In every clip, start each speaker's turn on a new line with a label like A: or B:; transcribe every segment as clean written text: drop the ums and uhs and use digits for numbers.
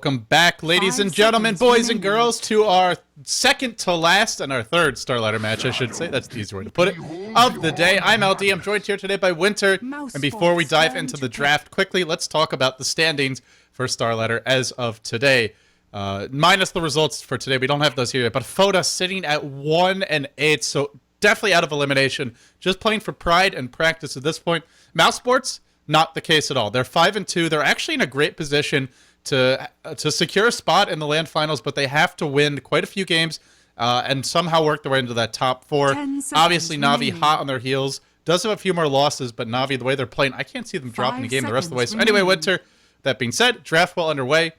A: Welcome back, ladies and gentlemen, boys and girls, to our second to last and our third Starladder match, I should say. That's the easier way to put it, of the day. I'm LD. I'm joined here today by Winter. And before we dive into the draft quickly, let's talk about the standings for Starladder as of today. Minus the results for today. We don't have those here yet. But Fota sitting at 1-8, so definitely out of elimination. Just playing for pride and practice at this point. Mouse Sports, not the case at all. They're 5-2. They're actually in a great position to secure a spot in the LAN finals, but they have to win quite a few games and somehow work their way into that top four. Obviously, Na'Vi hot on their heels. Does have a few more losses, but Na'Vi, the way they're playing, I can't see them dropping the game the rest of the way. So anyway, Winter, that being said, draft well underway.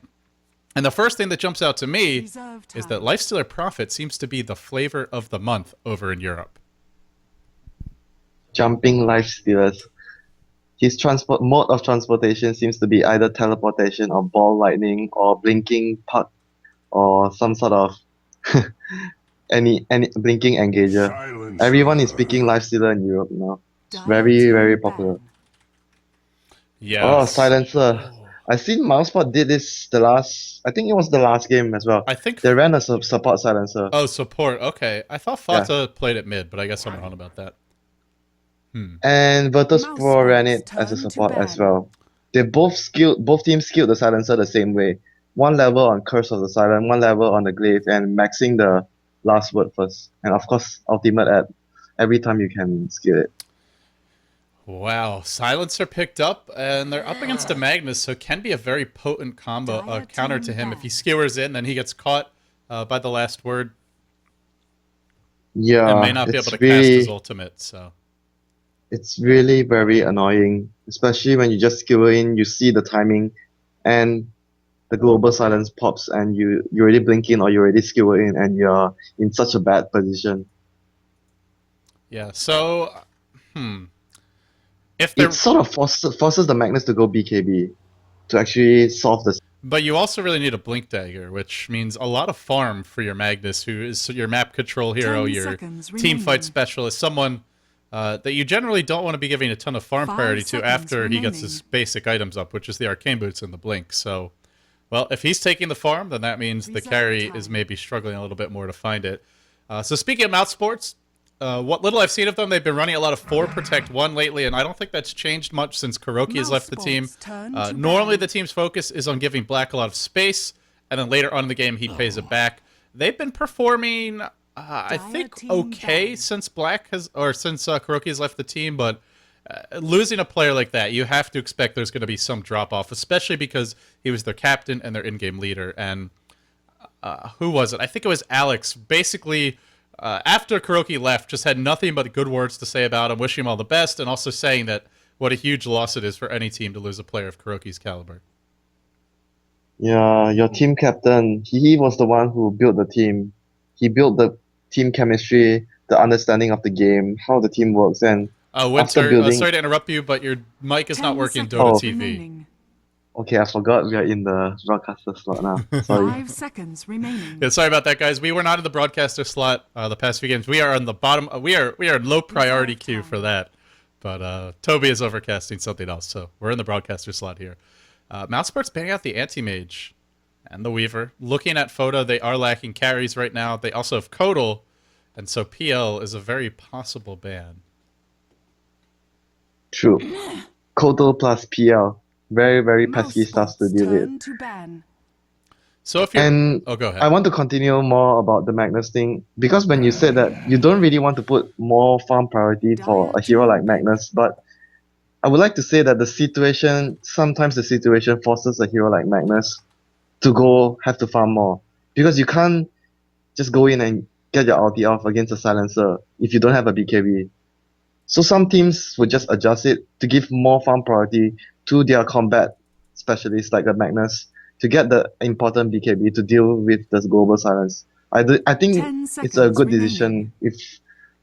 A: And the first thing that jumps out to me is that Lifestealer Prophet seems to be the flavor of the month over in Europe.
B: Jumping Lifestealers. His mode of transportation seems to be either teleportation or ball lightning or blinking puck or some sort of any blinking engager.
C: Silencer.
B: Everyone is picking Lifestealer in Europe now. It's very, very popular.
A: Yeah.
B: Oh, Silencer. I seen Mousepot did this I think it was the last game as well.
A: I think
B: they ran a support Silencer.
A: Oh, support. Okay. I thought Fota played it mid, but I guess I'm wrong about that.
B: And Virtus Pro ran it as a support as well. They both teams skilled the Silencer the same way. One level on Curse of the Silent, one level on the Glaive, and maxing the last word first. And of course, ultimate at every time you can skill it.
A: Wow, Silencer picked up, and they're up against a Magnus, so it can be a very potent combo counter to him. If he skewers in, then he gets caught by the last word.
B: Yeah,
A: and may not be able to cast his ultimate, so...
B: It's really very annoying, especially when you just skewer in, you see the timing, and the global silence pops, and you're already blinking or you already skewer in, and you're in such a bad position.
A: Yeah, so,
B: It sort of forces the Magnus to go BKB to actually solve this.
A: But you also really need a Blink Dagger, which means a lot of farm for your Magnus, who is your map control hero, your team fight specialist, someone that you generally don't want to be giving a ton of farm priority to after he gets his basic items up, which is the Arcane Boots and the Blink. So, well, if he's taking the farm, then that means the carry is maybe struggling a little bit more to find it. So speaking of Mouse Sports, what little I've seen of them, they've been running a lot of 4 Protect 1 lately, and I don't think that's changed much since Kuroki has left the team. Normally the team's focus is on giving Black a lot of space, and then later on in the game he pays it back. They've been performing... I think okay since since Kuroki has left the team, but losing a player like that, you have to expect there's going to be some drop off, especially because he was their captain and their in-game leader. And who was it? I think it was Alex. Basically, after Kuroki left, just had nothing but good words to say about him, wishing him all the best, and also saying that what a huge loss it is for any team to lose a player of Kuroki's caliber.
B: Yeah, your team captain, he was the one who built the team. He built the team chemistry, the understanding of the game, how the team works, and
A: Winter, sorry to interrupt you, but your mic is not working in Dota TV.
B: Okay, I forgot we are in the broadcaster slot now. Sorry.
C: 5 seconds remaining.
A: Yeah, sorry about that, guys. We were not in the broadcaster slot the past few games. We are on the bottom. We are in low priority queue for that. But Toby is overcasting something else, so we're in the broadcaster slot here. Mouse Sports banning out the Anti-Mage and the Weaver. Looking at Fota, they are lacking carries right now. They also have Kodal, and so PL is a very possible ban.
B: True. Kodal plus PL. Very, very pesky stuff to deal with.
A: So if you're... oh, go ahead.
B: I want to continue more about the Magnus thing, because when you said that you don't really want to put more farm priority for a hero like Magnus, but I would like to say that sometimes the situation forces a hero like Magnus to have to farm more, because you can't just go in and get your ulti off against a Silencer if you don't have a BKB. So some teams would just adjust it to give more farm priority to their combat specialists like the Magnus to get the important BKB to deal with the global silence. I think it's a good decision if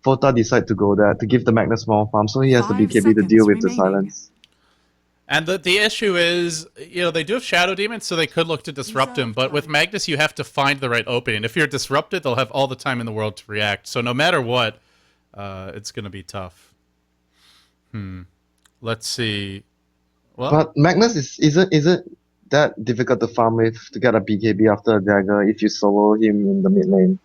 B: Fota decide to go there to give the Magnus more farm, so he has the BKB to deal with the silence.
A: And the issue is, they do have Shadow Demons, so they could look to disrupt him. But with Magnus, you have to find the right opening. If you're disrupted, they'll have all the time in the world to react. So no matter what, it's going to be tough. Let's see. Well,
B: but Magnus isn't that difficult to farm with to get a BKB after a dagger if you solo him in the mid lane.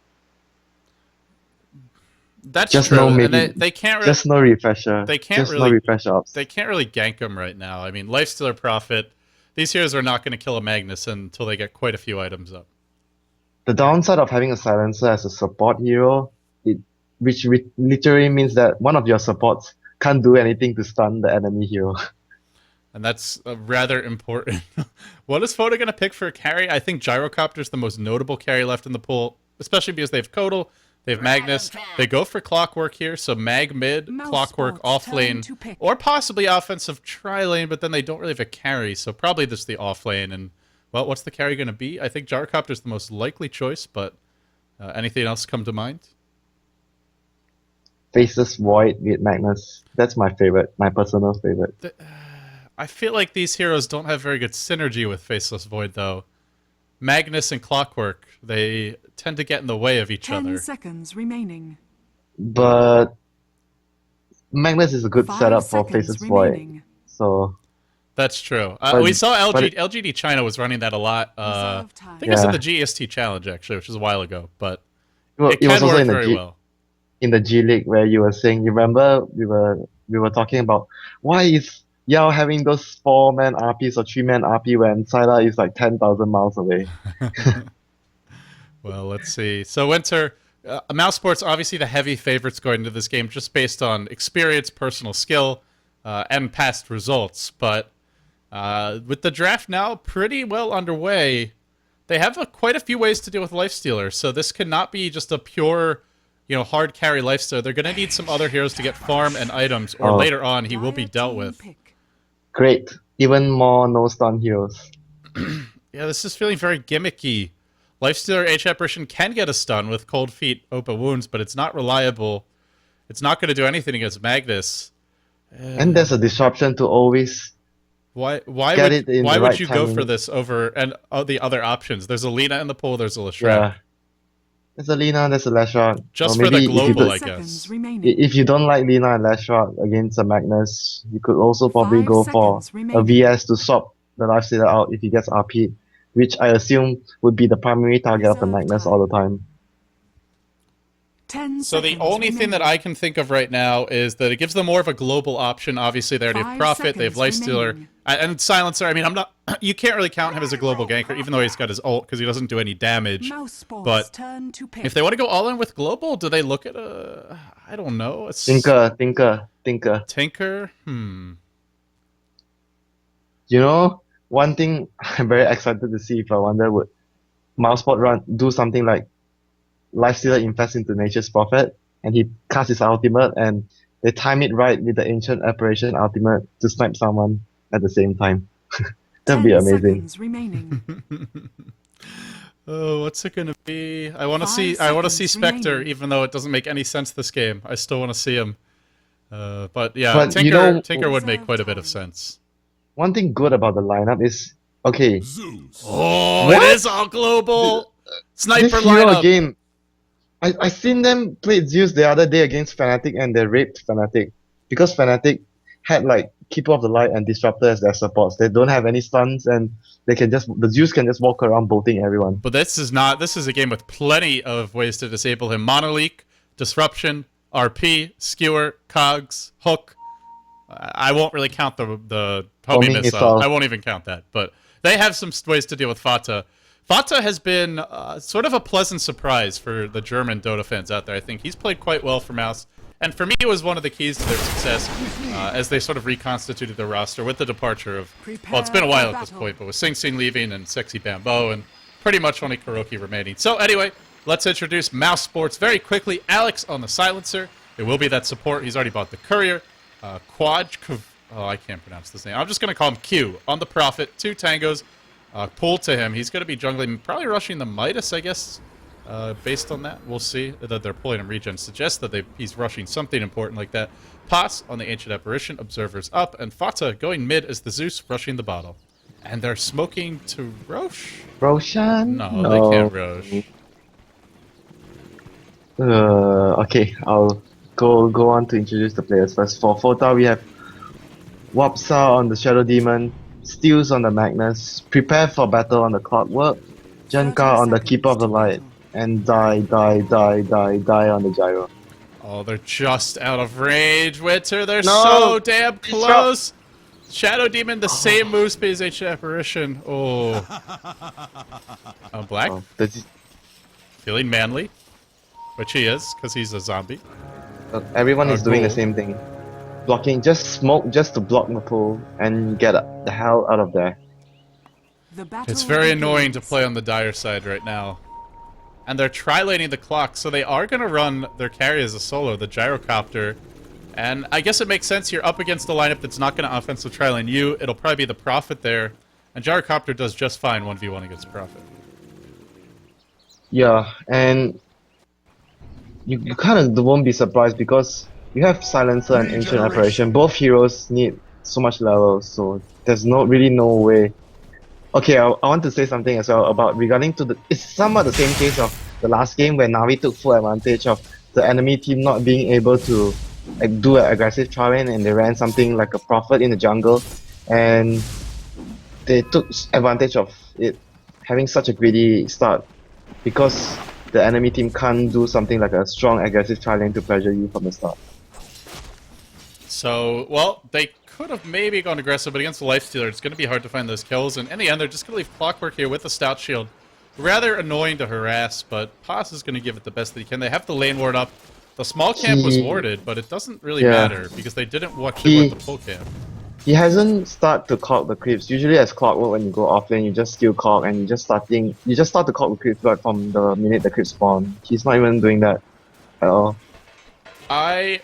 A: That's
B: Just
A: true,
B: no
A: and
B: maybe
A: they can't
B: just no refresher.
A: they can't
B: Just no
A: really
B: refresher ups.
A: they can't really gank him right now. I mean, Lifestealer Prophet. These heroes are not going to kill a Magnus until they get quite a few items up.
B: The downside of having a silencer as a support hero, literally means that one of your supports can't do anything to stun the enemy hero.
A: And that's rather important. What is Fota going to pick for a carry? I think Gyrocopter's the most notable carry left in the pool, especially because they have Kodal, they have Magnus. They go for Clockwork here, so Mag mid, Clockwork off lane, or possibly offensive tri lane, but then they don't really have a carry, so probably just the off lane. And, well, what's the carry going to be? I think Gyrocopter's the most likely choice, but anything else come to mind?
B: Faceless Void with Magnus. That's my favorite, my personal favorite.
A: I feel like these heroes don't have very good synergy with Faceless Void, though. Magnus and Clockwork, they tend to get in the way of each other.
C: 10 seconds remaining.
B: But Magnus is a good setup for Faceless Void. So
A: that's true. We saw LGD China was running that a lot. I think it was in the GST Challenge, actually, which was a while ago. But it can work very well.
B: In the G League, where you were saying, you remember we were talking about why is Yao having those 4-man RPs or 3-man RP when Sylar is like 10,000 miles away.
A: Well, let's see. So Winter, Mouse Sports obviously the heavy favorites going into this game, just based on experience, personal skill, and past results. But with the draft now pretty well underway, they have quite a few ways to deal with Lifestealer. So this cannot be just a pure, hard carry Lifestealer. They're going to need some other heroes to get farm and items, or later on he will be dealt with.
B: Great. Even more no-stun heroes.
A: Yeah, this is feeling very gimmicky. Lifestealer H Apparition can get a stun with Cold Feet, Open Wounds, but it's not reliable. It's not going to do anything against Magnus.
B: And there's a disruption to always
A: why would you go for this over and the other options? There's a Lina in the pool, there's a Leshrac.
B: Yeah. There's a Lina, there's a Leshrac.
A: Just for the global, I guess.
B: If you don't like Lina and Leshrac against a Magnus, you could also probably go for a VS to swap the Lifestealer out if he gets RP, which I assume would be the primary target of the Magnus all the time.
A: So the only thing that I can think of right now is that it gives them more of a global option. Obviously, they already have Prophet, they have Lifestealer, and Silencer. I mean, you can't really count him as a global ganker, even though he's got his ult, because he doesn't do any damage. But if they want to go all in with global, do they look at I don't know.
B: Tinker.
A: Tinker?
B: One thing I'm very excited to see, if I wonder, would Mouseport do something like Lifestealer infests into Nature's Prophet, and he casts his ultimate, and they time it right with the Ancient Apparition ultimate to snipe someone at the same time. That'd be amazing.
A: Oh, what's it gonna be? I want to see Spectre, even though it doesn't make any sense this game. I still want to see him. But yeah, Tinker would make quite a bit of sense.
B: One thing good about the lineup is okay.
A: Oh, what? It is all global. Sniper
B: this
A: lineup.
B: Game, I seen them play Zeus the other day against Fnatic, and they raped Fnatic because Fnatic had like Keeper of the Light and Disruptor as their supports. They don't have any stuns, and the Zeus can just walk around bolting everyone.
A: But this is a game with plenty of ways to disable him. Monoleak, Disruption, RP, Skewer, Cogs, Hook. I won't really count the homie missile. I won't even count that. But they have some ways to deal with Fota. Fota has been sort of a pleasant surprise for the German Dota fans out there. I think he's played quite well for Mouse. And for me, it was one of the keys to their success as they sort of reconstituted their roster with the departure of, well, it's been a while at this point, but with Sing Sing leaving and Sexy Bambo and pretty much only Kuroki remaining. So anyway, let's introduce Mouse Sports very quickly. Alex on the Silencer. It will be that support. He's already bought the Courier. I can't pronounce this name. I'm just going to call him Q on the Prophet. 2 tangos. Pull to him. He's going to be jungling, probably rushing the Midas, I guess. Based on that, we'll see that they're pulling him regen. Suggests that he's rushing something important like that. Pass on the Ancient Apparition. Observers up. And Fota going mid as the Zeus rushing the bottle. And they're smoking to Roche?
B: Roshan?
A: No, they can't Roche.
B: Okay, I'll go on to introduce the players first. For Fota, we have Wapsa on the Shadow Demon, steals on the Magnus, prepare for battle on the Clockwork, Jenka on the Keeper of the Light, and die on the Gyro.
A: Oh, they're just out of range, Winter. They're
B: No!
A: so damn close. Shadow Demon, the same move speed as Ancient Apparition. Oh. Black.
B: Oh,
A: Feeling manly. Which he is, because he's a zombie.
B: everyone is doing the
A: Cool.
B: same thing. Blocking, just smoke just to block the pool and get the hell out of there.
A: It's very annoying to play on the dire side right now. And they're tri-laning the clock, so they are going to run their carry as a solo, the Gyrocopter. And I guess it makes sense you're up against a lineup that's not going to offensive tri-lane you. It'll probably be the Prophet there. And Gyrocopter does just fine 1v1 against Prophet.
B: Yeah, and you kind of won't be surprised because you have Silencer and Ancient Apparition. Both heroes need so much level, so there's really no way. Okay, I want to say something as well about regarding to the. It's somewhat the same case of the last game where Navi took full advantage of the enemy team not being able to like do an aggressive tri-lane, and they ran something like a Prophet in the jungle, and they took advantage of it having such a greedy start because the enemy team can't do something like a strong aggressive tri-lane to pressure you from the start.
A: So, well, they could have maybe gone aggressive, but against the Lifestealer, it's going to be hard to find those kills. And in the end, they're just going to leave Clockwork here with the Stout Shield. Rather annoying to harass, but Paz is going to give it the best that he can. They have the lane ward up. The small camp was warded, but it doesn't really matter because they didn't watch it with the full camp.
B: He hasn't started to clock the creeps. Usually as Clockwork, when you go offlane, you just steal clock and you just start to clock the creeps right from the minute the creeps spawn. He's not even doing that at all.
A: I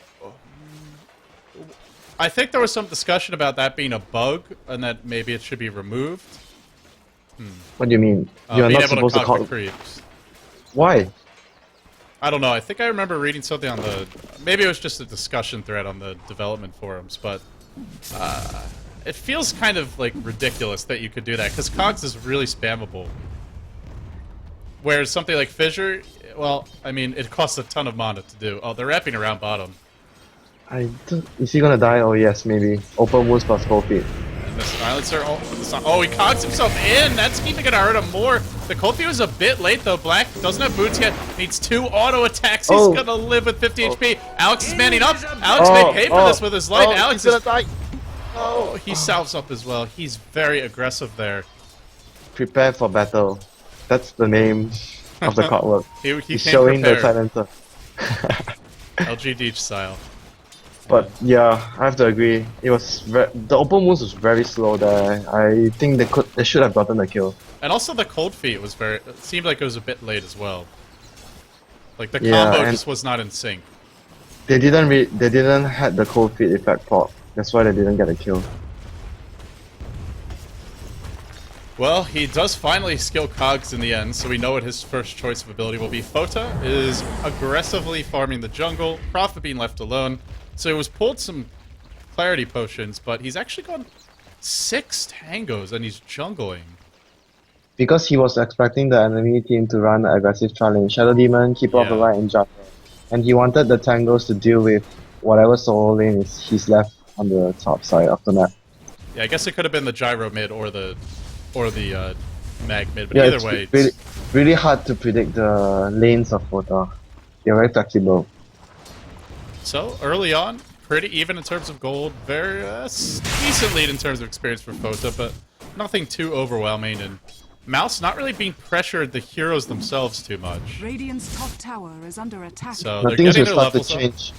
A: think there was some discussion about that being a bug and that maybe it should be removed.
B: What do you mean? You're
A: being
B: not
A: able
B: supposed to
A: clock
B: clock
A: the creeps.
B: Why?
A: I don't know. I think I remember reading something on the... Maybe it was just a discussion thread on the development forums, but... it feels kind of, like, ridiculous that you could do that, because Cogs is really spammable. Whereas something like Fissure, well, I mean, it costs a ton of mana to do. Oh, they're wrapping around bottom.
B: Is he gonna die? Oh yes, maybe. Open wounds plus cold feet.
A: And the silencer... Oh, he cogs himself in! That's even gonna hurt him more! The cold feet was a bit late, though. Black doesn't have boots yet. Needs 2 auto attacks. He's gonna live with 50 HP. Alex is manning up. Alex may pay for this with his life. Alex is...
B: die.
A: Oh, he salves up as well. He's very aggressive there.
B: Prepare for battle. That's the name of the Clockwork.
A: He
B: He's
A: came
B: showing
A: prepared.
B: the silencer.
A: LG Deech style.
B: But yeah, I have to agree. It was the open moves was very slow there. I think they should have gotten the kill.
A: And also the cold feet was very... It seemed like it was a bit late as well. Like the
B: Yeah,
A: combo
B: and
A: just was not in sync.
B: they didn't had the cold feet effect pop. That's why they didn't get a kill.
A: Well, he does finally skill Cogs in the end, so we know what his first choice of ability will be. Fota is aggressively farming the jungle, Prophet being left alone. So he was pulled some clarity potions, but he's actually got 6 tangos and he's jungling.
B: Because he was expecting the enemy team to run an aggressive challenge, Shadow Demon, Keeper of the Light, and Jungle. And he wanted the tangos to deal with whatever solo lane he's left on the top side of the map.
A: Yeah, I guess it could have been the gyro mid or the mag mid, but either way,
B: it's really hard to predict the lanes of Fota. They're very flexible.
A: So early on, pretty even in terms of gold, very decent lead in terms of experience for Fota, but nothing too overwhelming. And mouz not really being pressured the heroes themselves too much.
C: Radiant's top tower is under attack.
A: So
B: Now
A: they're
B: things
A: getting
B: will
A: their
B: start to
A: levels up.
B: change.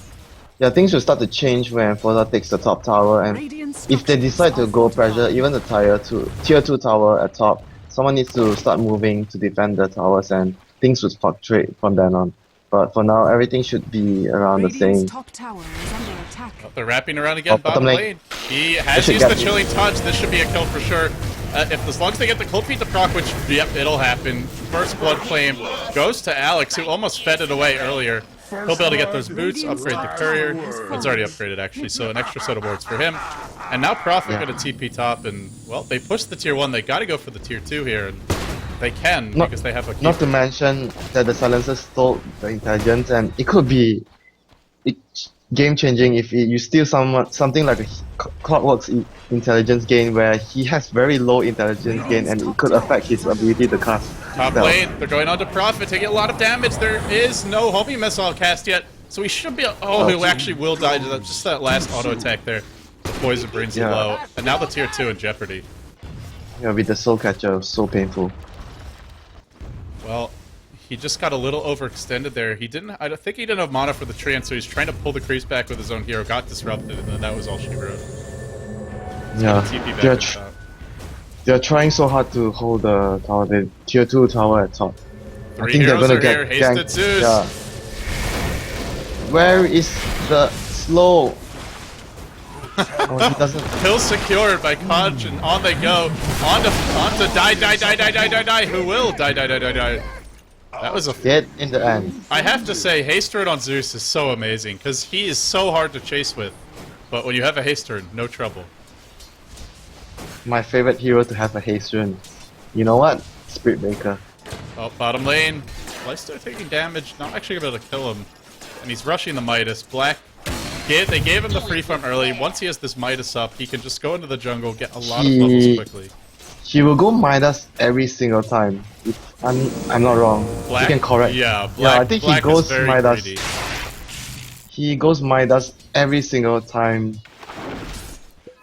B: Yeah, things will start to change when Fota takes the top tower, and if they decide to go pressure even the tier 2 tower at top, someone needs to start moving to defend the towers, and things would fluctuate from then on. But for now, everything should be around the same.
C: Top tower is under attack.
A: Oh, they're wrapping around again,
B: bottom
A: bottom
B: lane.
A: lane. He has
B: should
A: used the
B: get
A: chilling touch. This should be a kill for sure. As long as they get the cold feet to proc, which, yep, it'll happen. First blood flame goes to Alex, who almost fed it away earlier. He'll be able to get those boots, upgrade the courier. It's already upgraded, actually, so an extra set of wards for him. And now Prophet got a TP top, and, well, they pushed the tier 1. They gotta go for the tier 2 here, and they can, because they have a keeper.
B: Not to mention that the silencer stole the intelligence, and it could be game changing if you steal something like a Clockwork's intelligence gain, where he has very low intelligence gain and it could affect his ability to cast.
A: Top
B: spells.
A: lane, they're going on to Prophet, taking a lot of damage. There is no homing missile cast yet, so he should be. Oh, he actually will die to that. Just that last auto attack there. The poison brings him low, and now the tier 2 in jeopardy.
B: Yeah, with the soul catcher, so painful.
A: Well, he just got a little overextended there. He didn't. I don't think he didn't have mana for the treant, so he's trying to pull the creeps back with his own hero. Got disrupted, and then that was all she wrote.
B: Yeah,
A: TP
B: they're,
A: back up.
B: they're trying so hard to hold the tower, the tier 2 tower at top. I
A: 3
B: think they're
A: heroes
B: gonna
A: are
B: get
A: here. Hasted
B: ganked.
A: Zeus.
B: Yeah. Where is the slow? Oh, he doesn't.
A: Hill secured by Kodge, and on they go. On to die. Who will die? That was a.
B: Dead in the end.
A: I have to say, haste turret on Zeus is so amazing because he is so hard to chase with. But when you have a haste turret, no trouble.
B: My favorite hero to have a haste rune. You know what? Spirit Breaker.
A: Oh, bottom lane. Leicester taking damage, not actually able to kill him. And he's rushing the Midas. Black, they gave him the free farm early. Once he has this Midas up, he can just go into the jungle, get a lot of bubbles quickly.
B: He will go Midas every single time. If I'm not wrong.
A: Black,
B: you can correct.
A: Yeah, Black,
B: I think
A: Black
B: he goes
A: is very
B: Midas.
A: greedy.
B: He goes Midas every single time.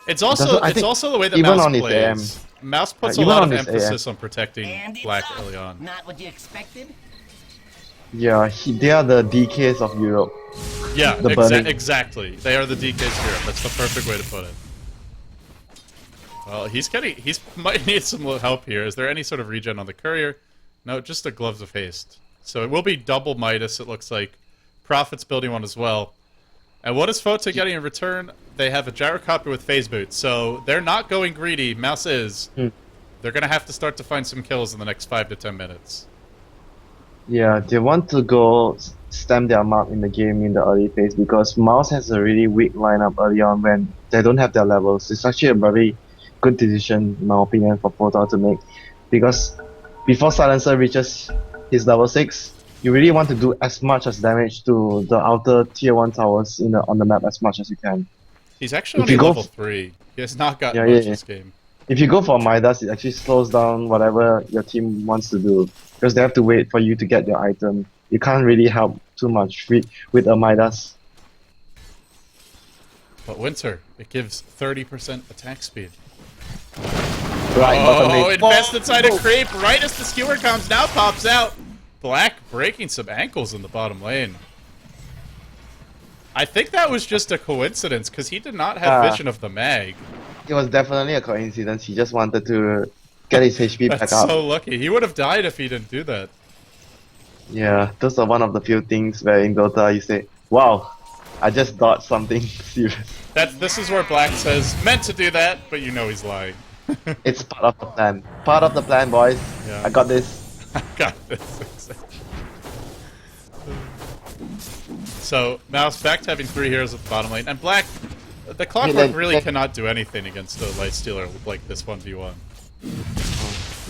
A: It's also the way that
B: even
A: Mouse
B: on his AM.
A: plays. Mouse puts a
B: Even
A: lot
B: on
A: of
B: his
A: emphasis on protecting
D: And it's
A: Black
D: up.
A: early on.
D: Not what you expected?
B: Yeah, they are the DKs of Europe.
A: Yeah,
B: The burning.
A: exactly. They are the DKs here. That's the perfect way to put it. Well, he might need some help here. Is there any sort of regen on the courier? No, just the gloves of haste. So it will be double Midas, it looks like. Prophet's building one as well. And what is Fota getting in return? They have a gyrocopter with phase boot, so they're not going greedy. Mouse is. They're gonna have to start to find some kills in the next 5 to 10 minutes.
B: Yeah, they want to go stamp their mark in the game in the early phase because Mouse has a really weak lineup early on when they don't have their levels. It's actually a very good decision, in my opinion, for Fota to make because before Silencer reaches his level 6, you really want to do as much as damage to the outer tier 1 towers on the map as much as you can.
A: He's actually
B: If
A: only
B: you go
A: level 3. He has not gotten
B: Yeah,
A: much
B: yeah.
A: this game.
B: If you go for Midas, it actually slows down whatever your team wants to do because they have to wait for you to get your item. You can't really help too much with a Midas.
A: But Winter, it gives 30% attack speed.
B: Right, bottom
A: Oh,
B: lane.
A: invest inside a creep right as the skewer comes, now pops out. Black breaking some ankles in the bottom lane. I think that was just a coincidence because he did not have vision of the mag.
B: It was definitely a coincidence. He just wanted to get his HP back
A: That's
B: up.
A: so lucky. He would have died if he didn't do that.
B: Yeah, those are one of the few things where in Dota you say, wow, I just dodged something serious.
A: This is where Black says, meant to do that, but you know he's lying.
B: It's part of the plan. Part of the plan, boys.
A: Yeah.
B: I got this.
A: I got this. So, Mouse back to having 3 heroes at the bottom lane. And Black, the Clockwork really cannot do anything against a Light Stealer like this 1v1.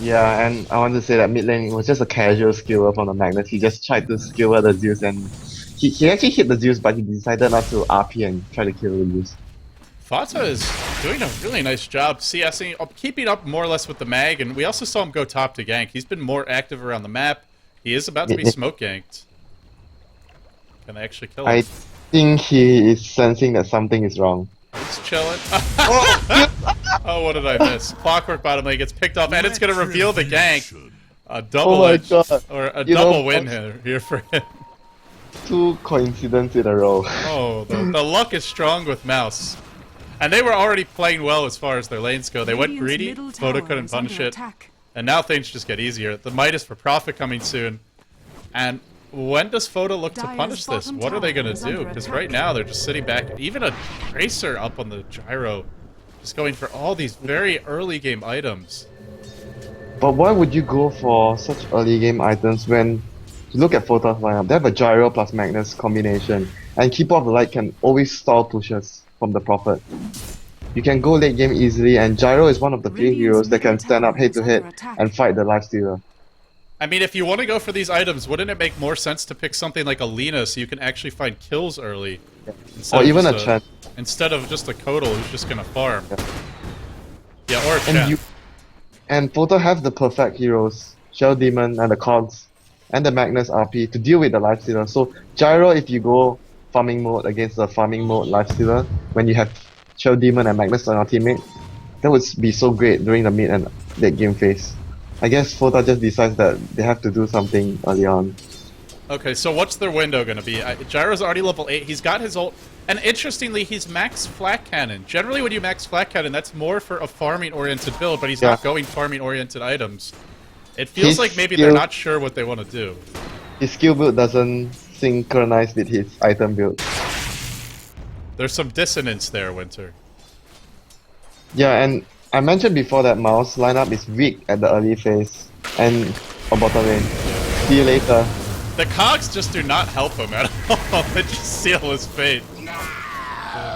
B: Yeah, and I want to say that mid lane was just a casual skewer from the Magnus. He just tried to skewer the Zeus and he actually hit the Zeus, but he decided not to RP and try to kill the Zeus.
A: Fata is doing a really nice job CSing, keeping up more or less with the mag, and we also saw him go top to gank. He's been more active around the map. He is about to be smoke ganked. Can they actually kill him?
B: I think he is sensing that something is wrong.
A: He's chilling. Oh, what did I miss? Clockwork bottom lane gets picked up, and it's going to reveal the gank. A double
B: Oh my
A: edge,
B: God.
A: or a
B: You
A: double
B: know,
A: win here for him.
B: 2 coincidences in a row.
A: Oh, the luck is strong with Mouse. And they were already playing well as far as their lanes go. They went
C: Radiant's
A: greedy,
C: middle tower
A: Fota couldn't
C: is
A: punish
C: under
A: it.
C: attack.
A: And now things just get easier. The Midas for Prophet coming soon. And when does Fota look to
C: Dire's
A: punish this?
C: bottom
A: What are they
C: tower
A: going
C: is
A: to do?
C: under
A: Because
C: attack.
A: right now they're just sitting back. Even a Tracer up on the gyro. Just going for all these very early game items.
B: But why would you go for such early game items when you look at Fota's lineup? They have a Gyro plus Magnus combination, and Keeper of the Light can always stall pushes from the Prophet. You can go late game easily, and Gyro is one of the few
C: Radiant's
B: heroes that can
C: middle
B: stand up
C: tower
B: head
C: is
B: to head
C: under attack.
B: and fight the Lifestealer.
A: I mean, if you want to go for these items, wouldn't it make more sense to pick something like a Lina so you can actually find kills early?
B: Or even a Chen.
A: Instead of just a Kodal who's just gonna farm. Yeah, or a
B: And
A: Chen.
B: and Fota have the perfect heroes, Shell Demon and the Cogs, and the Magnus RP to deal with the Lifestealer. So Gyro, if you go farming mode against the farming mode Lifestealer, when you have Shell Demon and Magnus on your teammate, that would be so great during the mid and late game phase. I guess Fota just decides that they have to do something early on.
A: Okay, so what's their window gonna be? Gyro's already level 8, he's got his ult, and interestingly, he's max Flat Cannon. Generally, when you max Flat Cannon, that's more for a farming-oriented build, but he's not going farming-oriented items. It feels like maybe they're not sure what they want to do.
B: His skill build doesn't synchronize with his item build.
A: There's some dissonance there, Winter.
B: Yeah, and I mentioned before that mouse lineup is weak at the early phase and bottom lane. See you later.
A: The cogs just do not help him at all. They just seal his fate.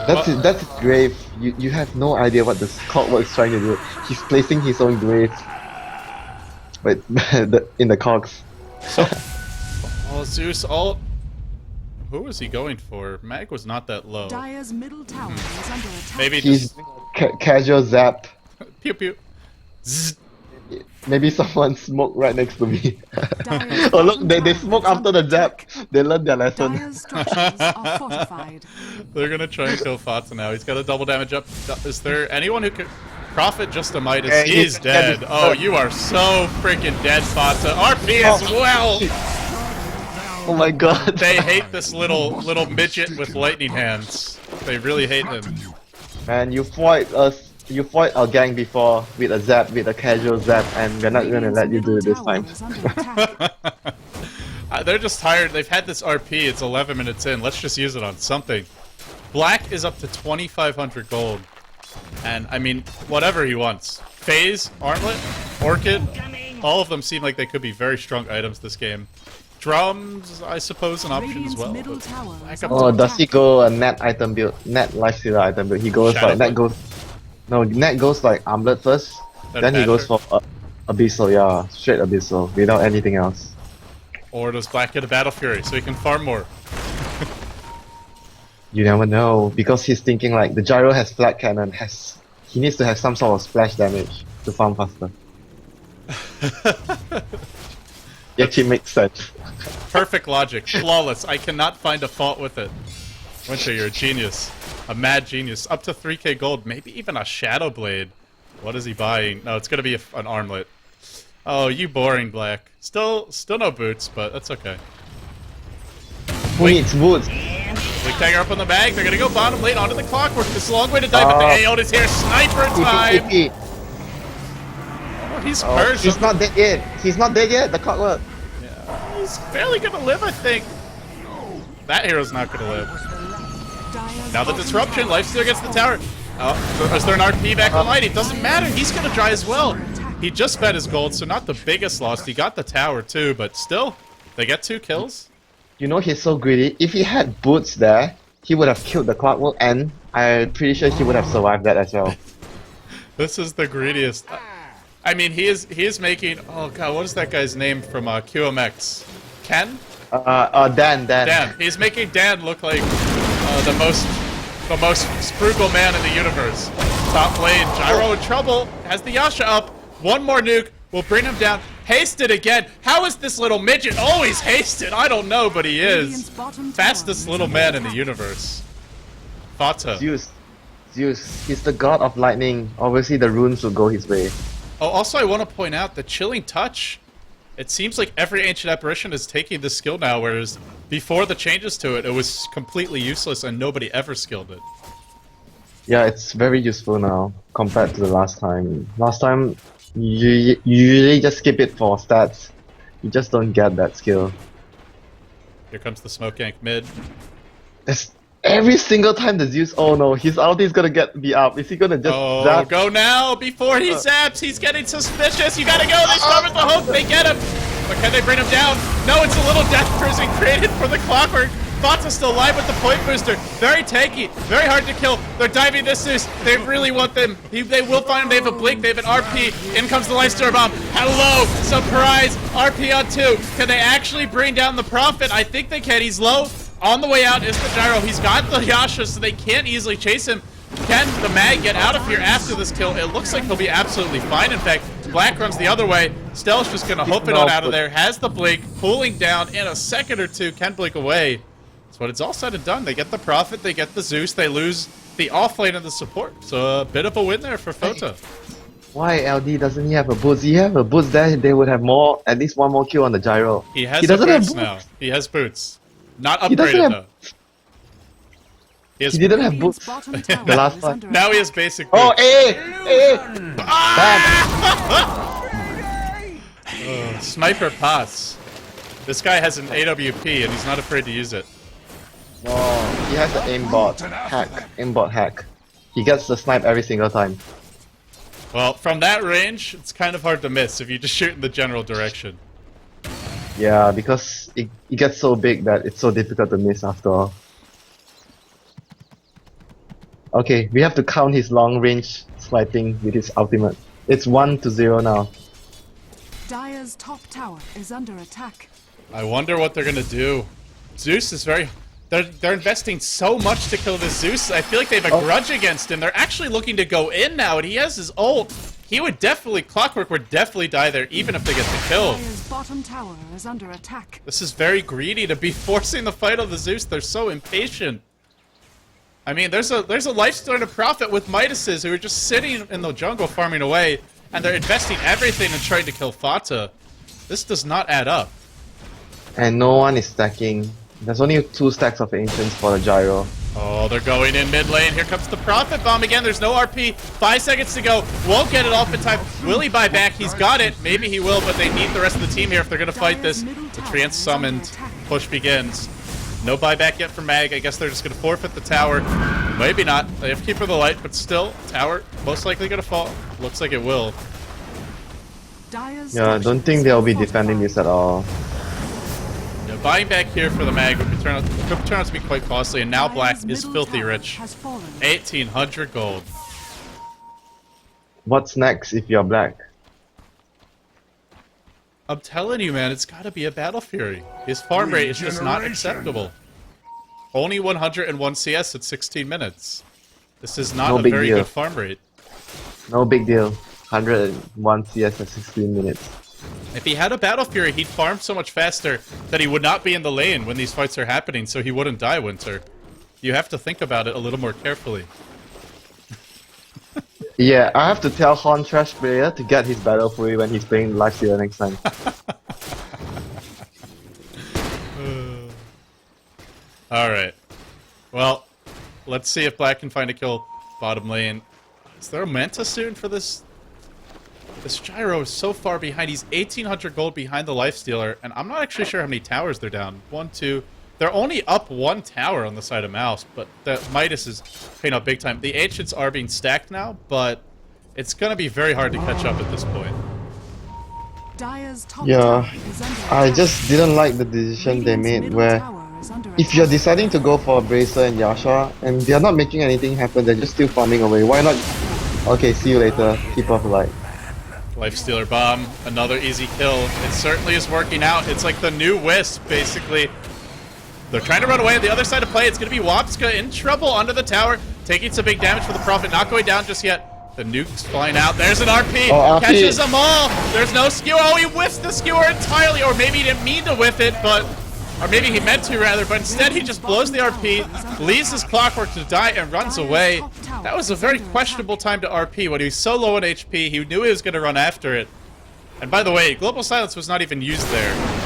B: That's grave. You have no idea what this clockwork's trying to do. He's placing his own grave. Wait, in the cogs.
A: Oh, Zeus ult. Who was he going for? Mag was not that low.
C: Dire's middle tower is under attack.
A: Maybe
B: He's
A: just
B: casual zap.
A: pew pew. Zzz.
B: Maybe someone smoked right next to me.
C: Dire's
B: Oh look, they
C: bottom
B: smoke
C: tower is
B: after the
C: under
B: zap.
C: attack.
B: They learned their lesson.
C: Dire's structures are fortified.
A: They're gonna try and kill Fata now. He's got a double damage up. Is there anyone who could... Prophet just a Midas.
B: Hey,
A: He's dead. Oh, you are so freaking dead, Fata. RP as well!
B: Oh my god.
A: They hate this little midget with lightning hands. They really hate him.
B: Man, you fought us. You fought our gang before with a zap, with a casual zap, and we're not gonna let you do it this time.
C: Radiant's middle tower is under attack.
A: They're just tired. They've had this RP. It's 11 minutes in. Let's just use it on something. Black is up to 2,500 gold. And, I mean, whatever he wants. Phase, Armlet, Orchid, all of them seem like they could be very strong items this game. Drums, I suppose, an option as
C: Radiant's
A: well.
C: middle
A: but
C: tower
A: Black
C: is
A: up
C: under
B: Oh,
A: to-
B: does he go a net item build? Net lifestealer item build. He goes
A: Shadow
B: like net
A: Blade.
B: goes. No, net goes like armlet first. Then he goes
A: Badger?
B: for abyssal. Yeah, straight abyssal without anything else.
A: Or does Black get a Battle Fury so he can farm more?
B: You never know because he's thinking like the gyro has flat cannon. He needs to have some sort of splash damage to farm faster. It actually makes sense.
A: Perfect logic. Flawless. I cannot find a fault with it. Winter, you're a genius. A mad genius. Up to 3k gold. Maybe even a Shadow Blade. What is he buying? No, it's gonna be an armlet. Oh, you boring, Black. Still no boots, but that's okay.
B: Who needs boots?
A: Blink Dagger up on the bag. They're gonna go bottom lane onto the clockwork. This is a long way to die, but the AOT is here. Sniper time!
B: TP.
A: Oh, he's
B: Oh,
A: cursed.
B: he's not dead yet. He's not dead yet. The clockwork.
A: Yeah, he's barely gonna live, I think. That hero's not gonna live.
C: Dire's
A: Now the
C: bottom
A: disruption,
C: tower
A: Lifesteal gets the tower. Oh, is there an RP back online? It doesn't matter. He's gonna dry as well. He just spent his gold, so not the biggest loss. He got the tower too, but still, they get 2 kills.
B: You know he's so greedy. If he had boots there, he would have killed the clockwork, and I'm pretty sure he would have survived that as well.
A: This is the greediest. I mean, he is making. Oh god, what is that guy's name from QMX? Ken?
B: Dan.
A: Dan. He's making Dan look like the most frugal man in the universe. Top lane, Gyro in trouble. Has the Yasha up. One more nuke will bring him down. Hasted again. How is this little midget always hasted? I don't know, but he
C: Radiant's
A: is.
C: bottom
A: Fastest
C: tower
A: little
C: is
A: man
C: under
A: in the
C: attack.
A: universe. Fata.
B: Zeus. He's the god of lightning. Obviously, the runes will go his way.
A: Oh, also I want to point out the Chilling Touch. It seems like every Ancient Apparition is taking this skill now, whereas before the changes to it, it was completely useless and nobody ever skilled it.
B: Yeah, it's very useful now compared to the last time. Last time, you usually just skip it for stats. You just don't get that skill.
A: Here comes the smoke gank mid.
B: It's every single time the Zeus. Oh no, his ulti is gonna be up. Is he gonna just
A: Oh,
B: zap?
A: go now before he zaps. He's getting suspicious. You gotta go. They start with the hook. They get him. But can they bring him down? No, it's a little death cruising created for the clockwork. Fota's still alive with the point booster. Very tanky, very hard to kill. They're diving this Zeus. They really want them. They will find him. They have a blink. They have an RP. In comes the Lifestealer Bomb. Hello, surprise. RP on 2. Can they actually bring down the Prophet? I think they can. He's low. On the way out is the Gyro. He's got the Yasha, so they can't easily chase him. Can the Mag get out of here after this kill? It looks like he'll be absolutely fine. In fact, Black runs the other way. Stell's just going to hope it on out of there. Has the blink, pulling down in a second or two. Can blink away. So when it's all said and done, they get the Prophet, they get the Zeus, they lose the offlane and the support. So a bit of a win there for Fota.
B: Why LD doesn't he have a boost? He have a boost there, they would have more, at least one more kill on the Gyro.
A: He has
B: doesn't have
A: boots
B: boost.
A: now. He has boots. Not
B: He doesn't
A: upgraded
B: have-
A: though. He
B: He didn't have
C: Radiant's
B: boots.
C: bottom tower
B: The last
C: is
B: one.
C: under
A: Now he has
C: attack.
A: basic
B: Oh,
A: boots.
B: Bam!
A: Sniper pass. This guy has an AWP and he's not afraid to use it.
B: Oh, he has the aimbot hack. He gets the snipe every single time.
A: Well, from that range, it's kind of hard to miss if you just shoot in the general direction.
B: Yeah, because it gets so big that it's so difficult to miss after all. Okay, we have to count his long range sniping with his ultimate. It's 1-0 now.
C: Dire's top tower is under attack.
A: I wonder what they're gonna do. Zeus is very... They're investing so much to kill this Zeus. I feel like they have a grudge against him. They're actually looking to go in now, and he has his ult. He would definitely... Clockwork would definitely die there, even if they get the kill.
C: Dire's bottom tower is under attack.
A: This is very greedy to be forcing the fight on the Zeus. They're so impatient. I mean, there's a Lifestealer and a Prophet with Midases who are just sitting in the jungle farming away, and they're investing everything in trying to kill Fota. This does not add up.
B: And no one is stacking. There's only 2 stacks of Ancients for the Gyro.
A: Oh, they're going in mid lane. Here comes the Prophet Bomb again. There's no RP. 5 seconds to go. Won't get it off in time. Will he buy back? He's got it. Maybe he will, but they need the rest of the team here if they're going to fight this. The trans-summoned push begins. No buyback yet from Mag. I guess they're just going to forfeit the tower. Maybe not. They have Keeper of the Light, but still, tower most likely going to fall. Looks like it will.
C: Dire's
B: Yeah, I don't think they'll be defending this at all.
A: Yeah, buying back here for the Mag could turn out to be quite costly, and now Black is filthy rich. 1,800 gold.
B: What's next if you're Black?
A: I'm telling you, man, it's got to be a Battle Fury. His farm rate is just not acceptable. Only 101 CS at 16 minutes. This is not
B: No
A: a
B: big
A: very
B: deal.
A: good farm rate.
B: No big deal. 101 CS at 16 minutes.
A: If he had a Battle Fury, he'd farm so much faster that he would not be in the lane when these fights are happening, so he wouldn't die, Winter. You have to think about it a little more carefully.
B: Yeah, I have to tell Horn Trash player to get his Battle Fury when he's playing Lifestealer next time.
A: Alright. Well, let's see if Black can find a kill bottom lane. Is there a Manta soon for this? This Gyro is so far behind. He's 1,800 gold behind the Lifestealer, and I'm not actually sure how many towers they're down. 1, 2... They're only up 1 tower on the side of Mouse, but the Midas is paying up big time. The Ancients are being stacked now, but it's going to be very hard to catch up at this point.
C: Dire's top
B: Yeah,
C: tower is under
B: I
C: attack.
B: just didn't like the decision they
C: Radiant's
B: made
C: middle
B: where
C: tower is under
B: if you're
C: attack.
B: deciding to go for Bracer and Yasha and they're not making anything happen, they're just still farming away. Why not? Okay, see you later. Keep off the light.
A: Lifestealer Bomb, another easy kill. It certainly is working out. It's like the new Wisp, basically. They're trying to run away on the other side of play. It's going to be Wapska in trouble under the tower, taking some big damage for the Prophet, not going down just yet. The nuke's flying out. There's an RP.
B: Oh, RP.
A: Catches them all. There's no skewer. Oh, he whiffs the skewer entirely. Or maybe he didn't mean to whiff it, but... Or maybe he meant to, rather. But instead, he just blows the RP, leaves his Clockwork to die, and runs away. That was a very questionable time to RP. When he was so low on HP, he knew he was going to run after it. And by the way, Global Silence was not even used there.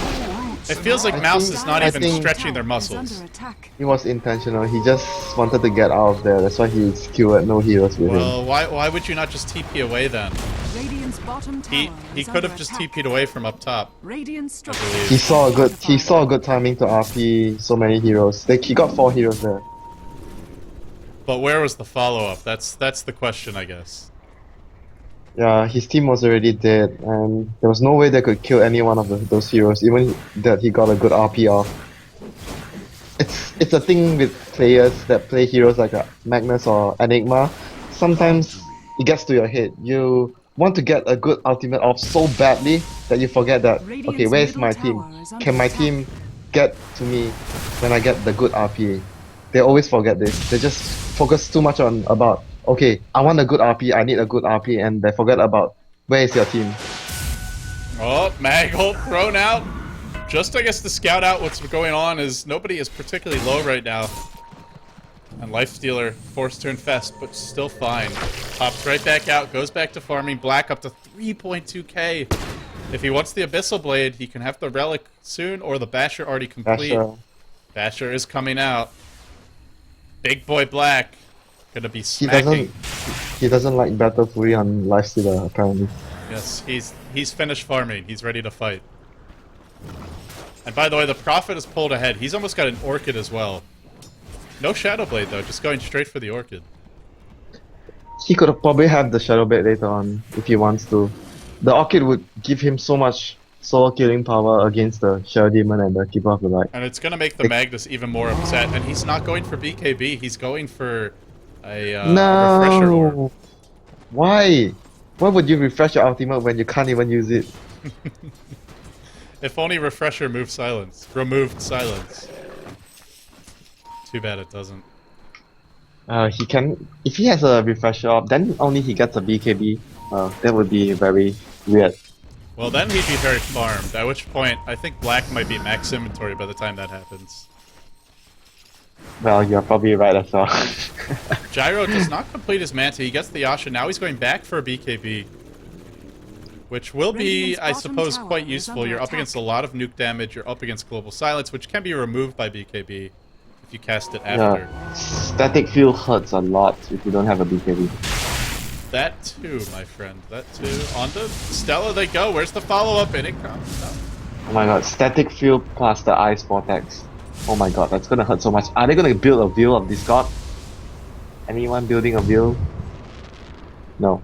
A: It feels like Mouse is not
B: I
A: even
B: think-
A: stretching their
C: Is
A: muscles.
C: under attack.
B: He was intentional. He just wanted to get out of there. That's why he skewered no heroes with him.
A: Well, why would you not just TP away then?
C: Radiant's bottom tower
A: He
C: is
A: could have
C: under
A: just
C: attack.
A: TP'd away from up top.
C: Radiant structure.
A: believe.
B: He saw a good timing to RP so many heroes. He got 4 heroes there.
A: But where was the follow-up? That's the question, I guess.
B: Yeah, his team was already dead, and there was no way they could kill any one of those heroes, even that he got a good RP off. it's a thing with players that play heroes like Magnus or Enigma. Sometimes it gets to your head. You want to get a good ultimate off so badly that you forget that, okay,
C: Radiant's
B: where's
C: middle
B: my
C: tower
B: team?
C: is under
B: Can my
C: attack.
B: team get to me when I get the good RP? They always forget this. They just focus too much on about, okay, I want a good RP, I need a good RP, and they forget about where is your team.
A: Oh, mag ult thrown out. Just, I guess, to scout out what's going on is nobody is particularly low right now. And Lifestealer forced to infest, but still fine. Pops right back out, goes back to farming. Black up to 3.2k. If he wants the Abyssal Blade, he can have the Relic soon, or the Basher already complete. Basher is coming out. Big boy Black gonna be smacking.
B: He doesn't like Battle Fury on Lifestealer, apparently.
A: Yes, he's finished farming. He's ready to fight. And by the way, the Prophet is pulled ahead. He's almost got an Orchid as well. No Shadow Blade though, just going straight for the Orchid.
B: He could probably have the Shadow Blade later on if he wants to. The Orchid would give him so much solo killing power against the Shadow Demon and the Keeper of the Light.
A: And it's gonna make the Magnus even more upset. And he's not going for BKB. He's going for a refresher orb.
B: Why? Why would you refresh your ultimate when you can't even use it?
A: If only refresher removed silence. Too bad it doesn't.
B: He can. If he has a refresher orb, then only he gets a BKB. That would be very weird.
A: Well, then he'd be very farmed. At which point, I think Black might be max inventory by the time that happens.
B: Well, you're probably right as well.
A: Gyro does not complete his Manta. He gets the Yasha. Now he's going back for a BKB. Which will be, I suppose, quite useful. You're up against a lot of nuke damage. You're up against Global Silence, which can be removed by BKB if you cast it after.
B: Yeah. Static field hurts a lot if you don't have a BKB.
A: That too, my friend. That too. On to Stella they go. Where's the follow-up? And it comes. No.
B: Oh my god, static field plus the ice vortex. Oh my god, that's gonna hurt so much. Are they gonna build a Veil of Discord? Anyone building a Veil? No.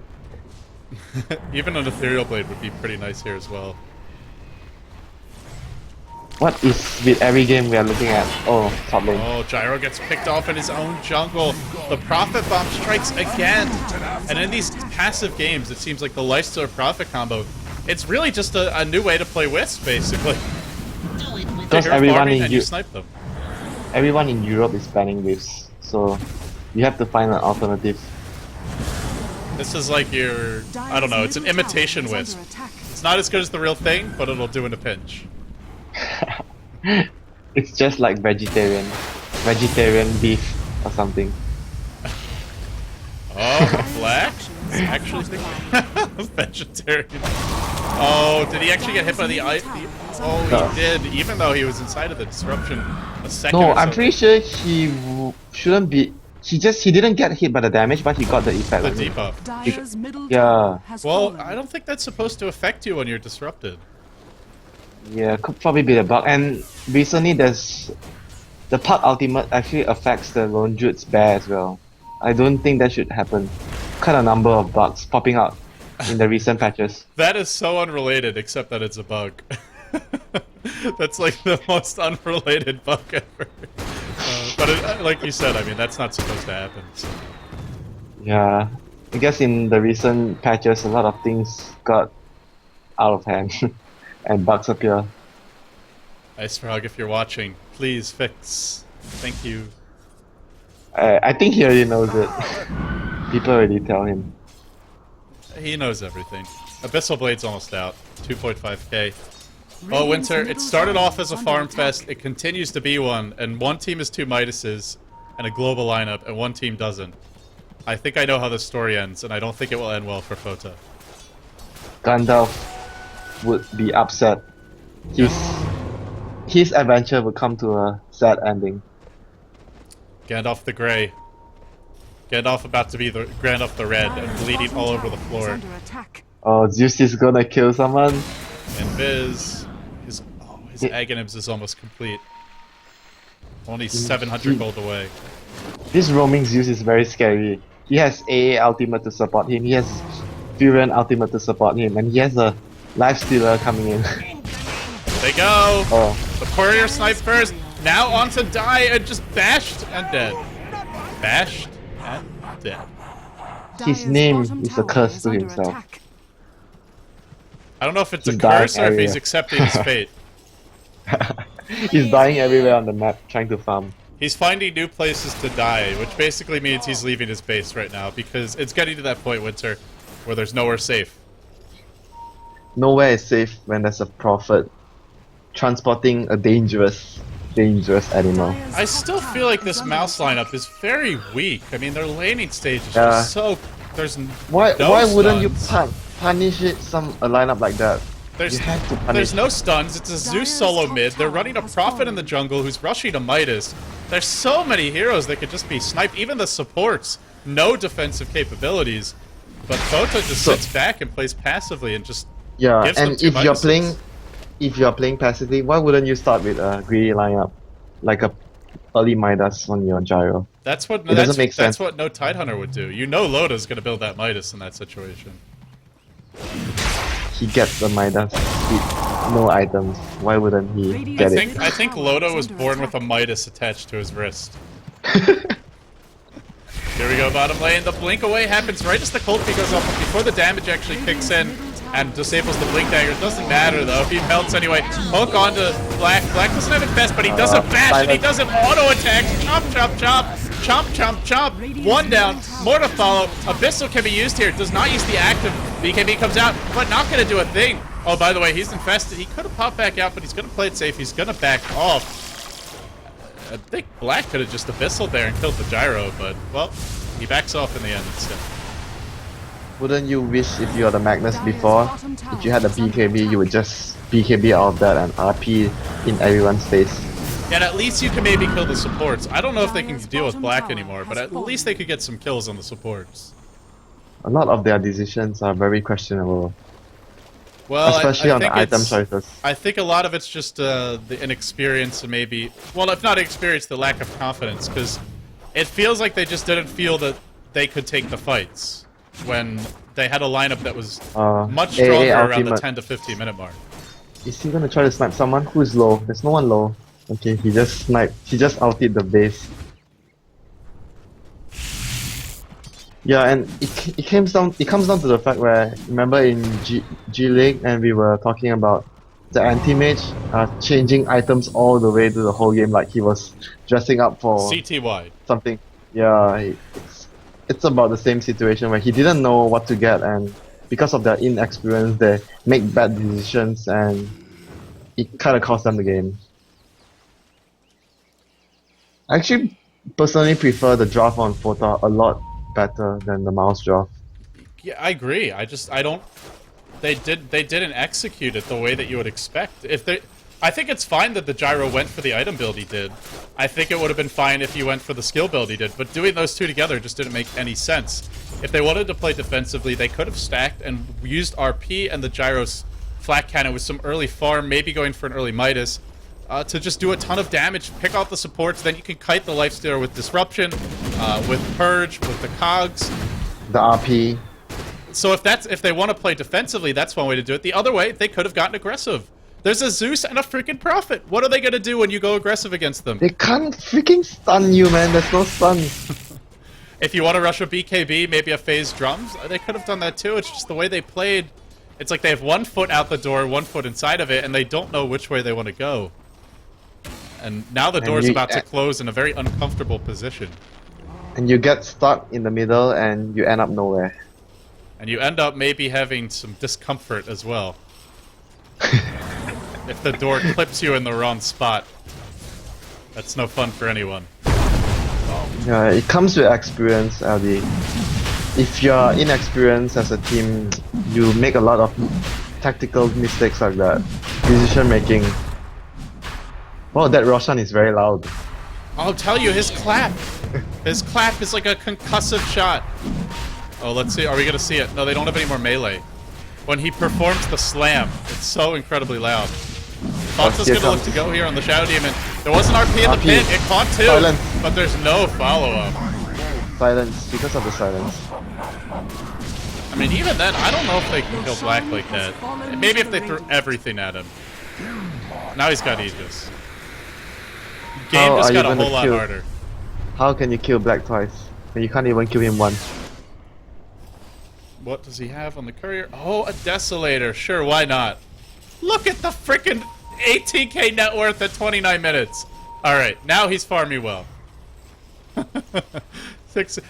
A: Even an Ethereal Blade would be pretty nice here as well.
B: What is with every game we are looking at? Oh, top lane.
A: Oh, Gyro gets picked off in his own jungle. The Prophet Bomb strikes again. And in these passive games, it seems like the Lifestealer Prophet combo, it's really just a new way to play Wisp, basically.
B: Because everyone in
A: you snipe them.
B: Everyone in Europe is banning Wisps, so you have to find an alternative.
A: This is like your, I don't know, it's an imitation Wisp. It's not as good as the real thing, but it'll do in a pinch.
B: It's just like vegetarian beef or something.
A: Oh, Black? Actually vegetarian. Oh, did he actually get hit by the ice? Oh, he did, even though he was inside of the disruption a second
B: No,
A: or so.
B: I'm pretty sure he shouldn't be. He didn't get hit by the damage, but he got the effect.
A: The debuff.
B: Yeah.
A: Well, I don't think that's supposed to affect you when you're disrupted.
B: Yeah, could probably be the bug. And recently, there's the Puck Ultimate actually affects the Lone Druid's bear as well. I don't think that should happen. Quite a number of bugs popping out in the recent patches.
A: That is so unrelated, except that it's a bug. That's like the most unrelated bug ever. But like you said, I mean, that's not supposed to happen. So.
B: Yeah, I guess in the recent patches, a lot of things got out of hand and bugs appear.
A: Ice Frog, if you're watching, please fix. Thank you.
B: I think he already knows it. People already tell him.
A: He knows everything. Abyssal Blade's almost out. 2.5k. Oh, Winter, it started off as a farm fest, it continues to be one, and one team is two Midases and a global lineup, and one team doesn't. I think I know how this story ends, and I don't think it will end well for Fota.
B: Gandalf would be upset. His adventure would come to a sad ending.
A: Gandalf the Grey. Gandalf about to be the Gandalf the Red and bleeding all over the floor.
B: Oh, Zeus is gonna kill someone.
A: And Viz, his Aghanims is almost complete. Only 700 gold away.
B: This roaming Zeus is very scary. He has AA ultimate to support him, he has Furion ultimate to support him, and he has a Lifestealer coming in.
A: There they go!
B: Oh.
A: The courier snipe first! Now onto die and just bashed and dead. Bashed and dead.
B: His
C: Dire's
B: name
C: bottom
B: is a
C: tower
B: curse
C: is
B: to
C: under
B: himself.
C: attack.
A: I don't know if it's
B: He's
A: a
B: dying
A: curse or if he's
B: everywhere.
A: accepting his fate.
B: He's dying everywhere on the map trying to farm.
A: He's finding new places to die, which basically means he's leaving his base right now because it's getting to that point, Winter, where there's nowhere safe.
B: Nowhere is safe when there's a prophet transporting a dangerous animal.
C: Dire's
A: I
C: top
A: still
C: tower
A: feel like
C: is
A: this
C: under
A: mouse
C: attack.
A: lineup is very weak. I mean, their laning stage is
B: Yeah.
A: just so... There's
B: Why
A: no
B: wouldn't you
A: stuns.
B: punish it a lineup like that?
A: There's,
B: You have to punish.
A: there's no stuns. It's a Zeus
C: Dire's
A: solo
C: top
A: mid. They're
C: tower
A: running a
C: has
A: Prophet
C: fallen.
A: in the jungle who's rushing a Midas. There's so many heroes that could just be sniped. Even the supports, no defensive capabilities. But Fota just sits back and plays passively and just
B: Yeah,
A: gives them
B: and
A: two
B: if you're playing passively, why wouldn't you start with a greedy lineup, like a early Midas on your gyro?
A: That's what
B: It doesn't make
A: that's
B: sense.
A: what no Tidehunter would do. You know Loda's gonna build that Midas in that situation.
B: He gets the Midas with no items. Why wouldn't he
C: Radiant
B: get
C: Get it.
A: I think Loda was born with a Midas attached to his wrist. Here we go, bottom lane. The blink away happens right as the cold key goes off, but before the damage actually kicks in and disables the blink dagger. It doesn't matter though. He melts anyway. Hook onto Black. Black doesn't have it best, but he doesn't bash and he doesn't auto attack. Chomp, chomp, chomp. Chomp, chomp, chomp. One down. More to follow. Abyssal can be used here. Does not use the active. BKB comes out, but not going to do a thing. Oh, by the way, he's infested. He could have popped back out, but he's going to play it safe. He's going to back off. I think Black could have just Abyssal there and killed the gyro, but, well, he backs off in the end instead.
B: Wouldn't you wish if you had the Magnus before, if you had the BKB, you would just BKB out of that and RP in everyone's face?
A: And at least you can maybe kill the supports. I don't know if they can deal with Black anymore, but at least they could get some kills on the supports.
B: A lot of their decisions are very questionable,
A: Well,
B: especially
A: I
B: on the
A: think
B: item
A: it's-
B: choices.
A: I think a lot of it's just the inexperience and maybe... Well, if not experience, the lack of confidence, because it feels like they just didn't feel that they could take the fights when they had a lineup that was much
B: AA
A: stronger around the
B: ultimate.
A: 10 to 15 minute mark.
B: Is he gonna try to snipe someone who is low? There's no one low. Okay, he just sniped. He just ulted the base. Yeah, and it comes down to the fact where, remember in G League, and we were talking about the anti-mage changing items all the way to the whole game, like he was dressing up for
A: CTY.
B: something. Yeah, it's about the same situation where he didn't know what to get, and because of their inexperience, they make bad decisions, and it kind of cost them the game. I actually personally prefer the draft on Fota a lot better than the mouse draft.
A: Yeah, I agree. I don't. They didn't execute it the way that you would expect. I think it's fine that the gyro went for the item build he did. I think it would have been fine if he went for the skill build he did. But doing those two together just didn't make any sense. If they wanted to play defensively, they could have stacked and used RP and the gyro's flat cannon with some early farm, maybe going for an early Midas, to just do a ton of damage, pick out the supports. Then you can kite the lifestealer with disruption, with purge, with the cogs.
B: The RP.
A: So if they want to play defensively, that's one way to do it. The other way, they could have gotten aggressive. There's a Zeus and a freaking Prophet. What are they going to do when you go aggressive against them?
B: They can't freaking stun you, man. There's no stun.
A: If you want to rush a BKB, maybe a phase drums, they could have done that too. It's just the way they played. It's like they have 1 foot out the door, 1 foot inside of it, and they don't know which way they want to go. And now the door's about to close in a very uncomfortable position.
B: And you get stuck in the middle and you end up nowhere.
A: And you end up maybe having some discomfort as well. If the door clips you in the wrong spot. That's no fun for anyone.
B: Yeah, it comes with experience, LD. If you're inexperienced as a team, you make a lot of tactical mistakes like that. Decision making. Wow, that Roshan is very loud.
A: I'll tell you, his clap is like a concussive shot. Oh, let's see. Are we gonna see it? No, they don't have any more melee. When he performs the slam, it's so incredibly loud. Fox is gonna look to go here on the Shadow Demon. There was an RP in the pit. It caught two,
B: Silence.
A: but there's no follow-up.
B: Silence, because of the silence.
A: I mean, even then, I don't know if they can kill Black like that. Maybe if they threw everything at him. Now he's got Aegis. Game
B: How
A: just
B: are you
A: got a
B: gonna
A: whole lot
B: kill-
A: harder.
B: How can you kill Black twice? When you can't even kill him once.
A: What does he have on the courier? Oh, a Desolator. Sure, why not? Look at the freaking 18k net worth at 29 minutes. Alright, now he's farming well.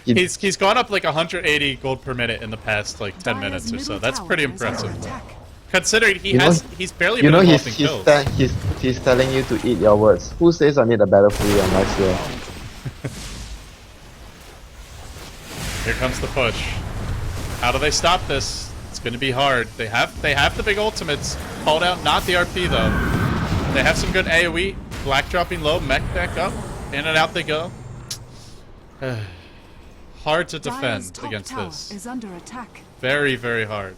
A: He's gone up like 180 gold per minute in the past like 10 minutes or so. That's pretty impressive. Considering he's barely been involved in kills.
B: He's telling you to eat your words. Who says I need a battlefield on my sphere?
A: Here comes the push. How do they stop this? It's going to be hard. They have the big ultimates. Called out, not the RP though. They have some good AoE. Black dropping low, mech back up. In and out they go. Hard to defend against this.
C: Is under attack.
A: Very, very hard.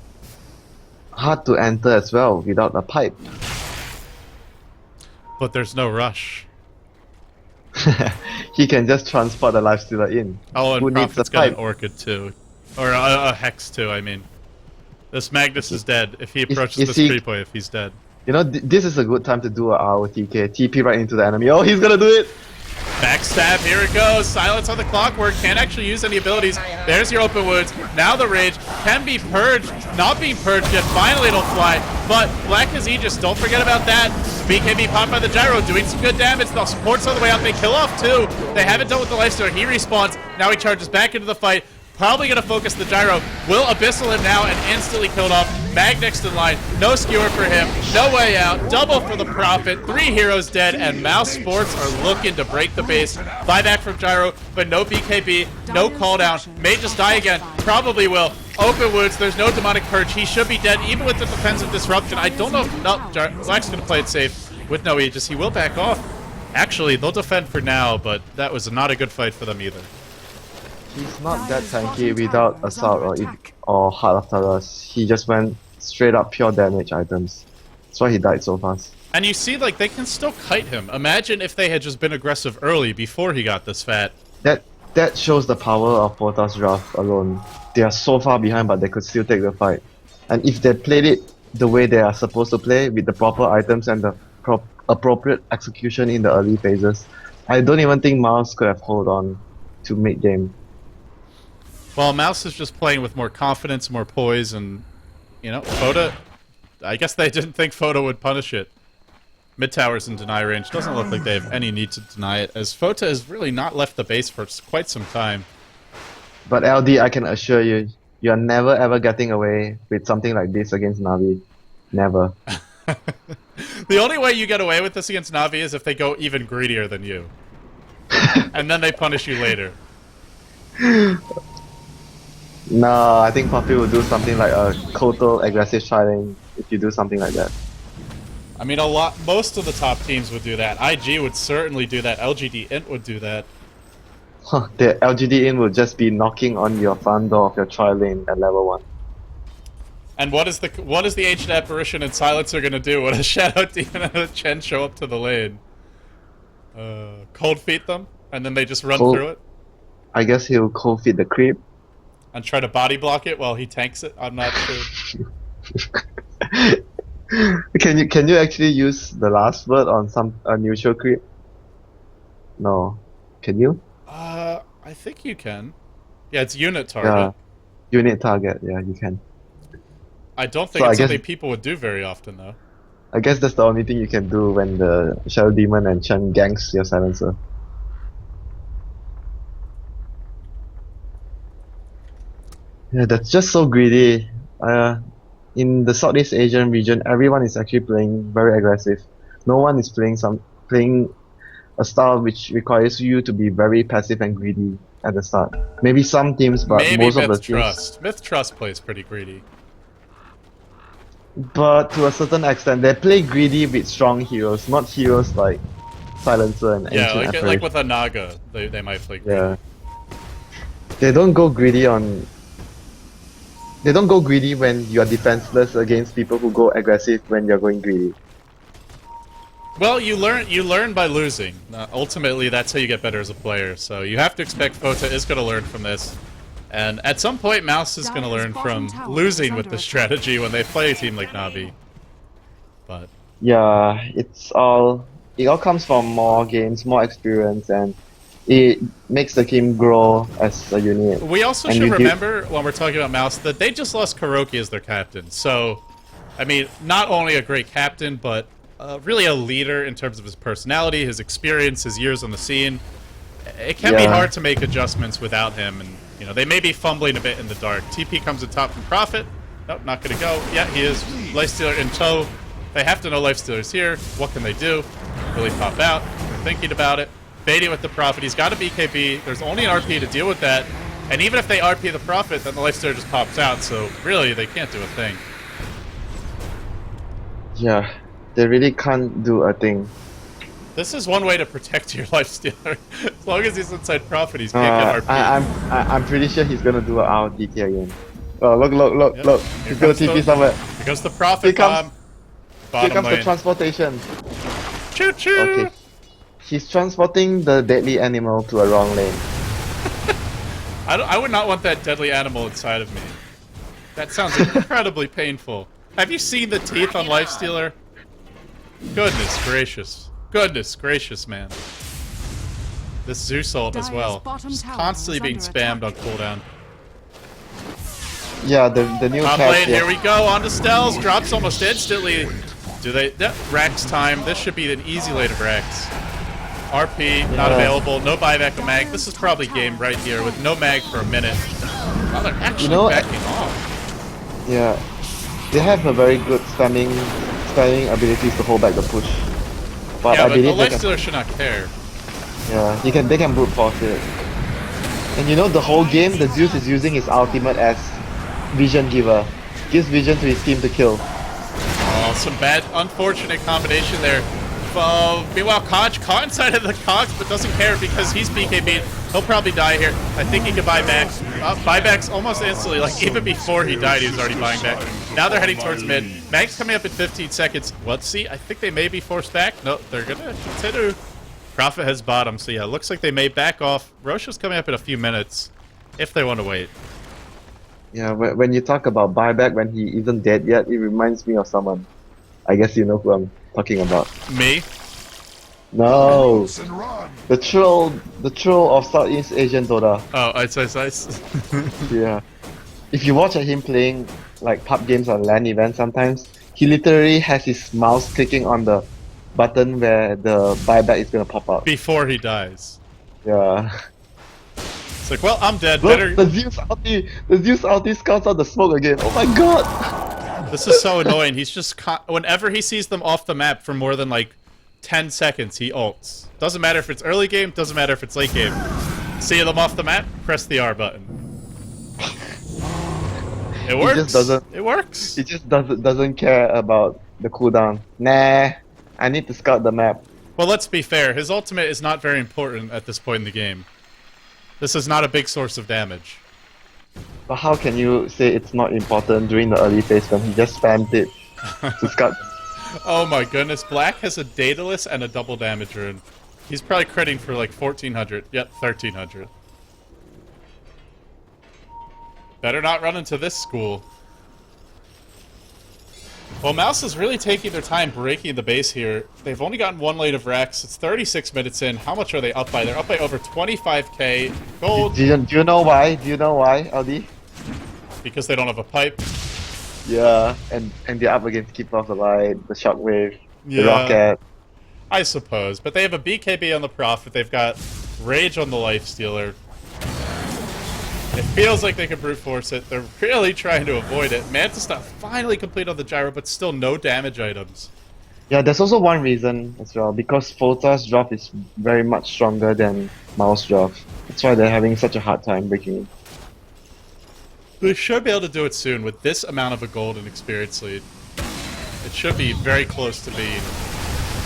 B: Hard to enter as well without a pipe.
A: But there's no rush.
B: He can just transport the lifestealer in.
A: Oh, and
B: Who needs
A: Prophet's
B: a
A: got an
B: pipe?
A: Orchid too. Or a Hex too, I mean. This Magnus is dead. If he approaches this creep wave, he's dead.
B: You know, this is a good time to do a ROTK. TP right into the enemy. Oh, he's gonna do it!
A: Backstab, here it goes. Silence on the clockwork. Can't actually use any abilities. There's your open wounds. Now the rage can be purged. Not being purged yet. Finally it'll fly. But Black is Aegis. Don't forget about that. BKB popped by the gyro, doing some good damage. The support's on the way out. They kill off too. They haven't done with the lifestealer. He respawns. Now he charges back into the fight. Probably going to focus the gyro. Will Abyssal him now and instantly killed off. Mag next in line. No skewer for him. No way out. Double for the Prophet. 3 heroes dead, and Mouse Sports are looking to break the base. Buyback from gyro, but no BKB. No call down. May just die again. Probably will. Open wounds. There's no demonic purge. He should be dead, even with the defensive disruption. I don't know if Black's going to play it safe with no Aegis. He will back off. Actually, they'll defend for now, but that was not a good fight for them either.
B: He's not that tanky without Assault or Heart of Terrors. He just went straight up pure damage items. That's why he died so fast.
A: And you see, like, they can still kite him. Imagine if they had just been aggressive early before he got this fat.
B: That shows the power of Fota's draft alone. They are so far behind, but they could still take the fight. And if they played it the way they are supposed to play, with the proper items and the appropriate execution in the early phases, I don't even think Mouse could have held on to mid-game.
A: Well, Mouse is just playing with more confidence, more poise, and, you know, Fota... I guess they didn't think Fota would punish it. Mid-tower's in deny range. Doesn't look like they have any need to deny it, as Fota has really not left the base for quite some time.
B: But LD, I can assure you, you are never ever getting away with something like this against Navi. Never.
A: The only way you get away with this against Navi is if they go even greedier than you. And then they punish you later.
B: No, I think Puppy will do something like a total aggressive try-lane if you do something like that.
A: I mean, most of the top teams would do that. IG would certainly do that. LGD Int would do that.
B: The LGD in will just be knocking on your front door of your tri-lane at level 1.
A: And what is the Ancient Apparition and Silencer gonna do when a Shadow Demon and a Chen show up to the lane? Cold feet them, and then they just run through it?
B: I guess he'll cold feed the creep.
A: And try to body block it while he tanks it? I'm not sure.
B: Can you actually use the last word on a neutral creep? No. Can you?
A: I think you can. Yeah, it's unit target.
B: Yeah. Unit target, yeah, you can.
A: I don't think it's something people would do very often, though.
B: I guess that's the only thing you can do when the Shadow Demon and Chen ganks your silencer. Yeah, that's just so greedy. In the Southeast Asian region, everyone is actually playing very aggressive. No one is playing a style which requires you to be very passive and greedy at the start. Maybe some teams, but
A: maybe
B: most of the
A: teams.
B: teams.
A: Myth Trust plays pretty greedy.
B: But to a certain extent, they play greedy with strong heroes, not heroes like Silencer and
A: Yeah,
B: Ancient
A: like
B: Apparition.
A: with a Naga, they might play greedy.
B: Yeah. They don't go greedy on... They don't go greedy when you are defenseless against people who go aggressive when you're going greedy.
A: Well, you learn by losing. Ultimately, that's how you get better as a player. So you have to expect Fota is going to learn from this. And at some point, Mouse is going to learn from losing with this strategy when they play a team like Navi. But
B: Yeah, it's all it all comes from more games, more experience, and it makes the team grow as a unit.
A: We also
B: And
A: should
B: you
A: remember, when we're talking about Mouse, that they just lost Kuroki as their captain. So, I mean, not only a great captain, but really a leader in terms of his personality, his experience, his years on the scene. It can be hard to make adjustments without him, and you know they may be fumbling a bit in the dark. TP comes in top from Prophet. Nope, not gonna go. Yeah, he is. Lifestealer in tow. They have to know Lifestealer's here. What can they do? Will he pop out? They're thinking about it. Baiting with the Prophet. He's got a BKB. There's only an RP to deal with that. And even if they RP the Prophet, then the Lifestealer just pops out. So really, they can't do a thing.
B: Yeah, they really can't do a thing.
A: This is one way to protect your Lifestealer. As long as he's inside Prophet, he's can't get RP.
B: I'm pretty sure he's gonna do our DK again. Oh, look.
A: Yep.
B: He's gonna TP somewhere.
A: Here comes the Prophet bomb.
B: Here comes
A: lane.
B: the transportation.
A: Choo choo!
B: Okay. He's transporting the deadly animal to a wrong lane.
A: I would not want that deadly animal inside of me. That sounds incredibly painful. Have you seen the teeth on Lifestealer? Goodness gracious. Goodness gracious, man. This Zeus ult as well. Just constantly being spammed on cooldown.
B: Yeah, the new
A: Top
B: patch.
A: lane, here we go. On to Stells. Drops almost instantly. Do they... Rax time. This should be an easy lane of Rax. RP, not available. No buyback of mag. This is probably game right here with no mag for a minute. Oh, they're actually backing off.
B: Yeah. They have a very good spamming abilities to hold back the push. But
A: Yeah,
B: I
A: but the
B: believe
A: Lifestealer should not care.
B: yeah, they can brute force it. And you know the whole game the Zeus is using his ultimate as vision giver. Gives vision to his team to kill.
A: Oh, some bad, unfortunate combination there. Meanwhile, Koch caught inside of the Cox, but doesn't care because he's BKB'd. He'll probably die here. I think he can buy back. Buybacks almost instantly. Like, even before he died, he was already buying back. Now they're heading towards mid. Mag's coming up in 15 seconds. Let's see. I think they may be forced back. No, they're going to continue. Prophet has bottom, so yeah, looks like they may back off. Rosha's coming up in a few minutes, if they want to wait.
B: Yeah, when you talk about buyback when he isn't dead yet, it reminds me of someone. I guess you know who I'm talking about.
A: Me?
B: No, the troll of Southeast Asian Dota.
A: Oh, ice.
B: Yeah, if you watch him playing like pub games on LAN events, sometimes he literally has his mouse clicking on the button where the buyback is gonna pop up.
A: Before he dies.
B: Yeah.
A: It's like, well, I'm dead.
B: Look,
A: Better.
B: the Zeus ulti scouts out the smoke again. Oh my god!
A: This is so annoying. He's just whenever he sees them off the map for more than like 10 seconds, he ults. Doesn't matter if it's early game, doesn't matter if it's late game. See them off the map, press the R button. It works.
B: He just doesn't.
A: It works.
B: He just doesn't care about the cooldown. Nah, I need to scout the map.
A: Well, let's be fair. His ultimate is not very important at this point in the game. This is not a big source of damage.
B: But how can you say it's not important during the early phase when he just spammed it to scout?
A: Oh my goodness, Black has a Daedalus and a double damage rune. He's probably critting for like 1400. Yep, 1300. Better not run into this school. Well, Mouse is really taking their time breaking the base here. They've only gotten one lane of Rex. It's 36 minutes in. How much are they up by? They're up by over 25k gold.
B: Do you know why? Do you know why, LD?
A: Because they don't have a pipe.
B: Yeah, and they're up against Keep Off the Light, the Shockwave, the Rocket.
A: I suppose. But they have a BKB on the Prophet. They've got Rage on the Lifestealer. It feels like they can brute force it. They're really trying to avoid it. Mantis Star finally complete on the gyro, but still no damage items.
B: Yeah, there's also one reason as well, because Fota's drop is very much stronger than Mouse drop. That's why they're having such a hard time breaking it.
A: They should be able to do it soon with this amount of a gold and experience lead. It should be very close to being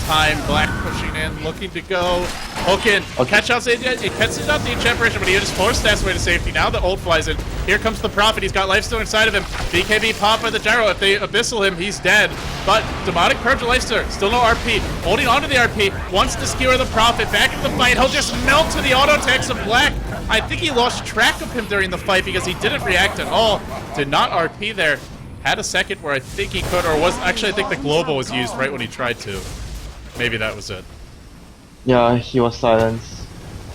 A: time. Black pushing in, looking to go. Hook in. Catch out the Enchamperation, but he just forced that way to safety. Now the ult flies in. Here comes the Prophet. He's got Lifestealer inside of him. BKB pop by the gyro. If they abyssal him, he's dead. But Demonic Purge of Lifestealer. Still no RP. Holding onto the RP. Wants to skewer the Prophet. Back in the fight. He'll just melt to the auto attacks of Black. I think he lost track of him during the fight because he didn't react at all. Did not RP there. Had a second where I think he could, or was actually I think the global was used right when he tried to. Maybe that was it.
B: Yeah, he was silenced.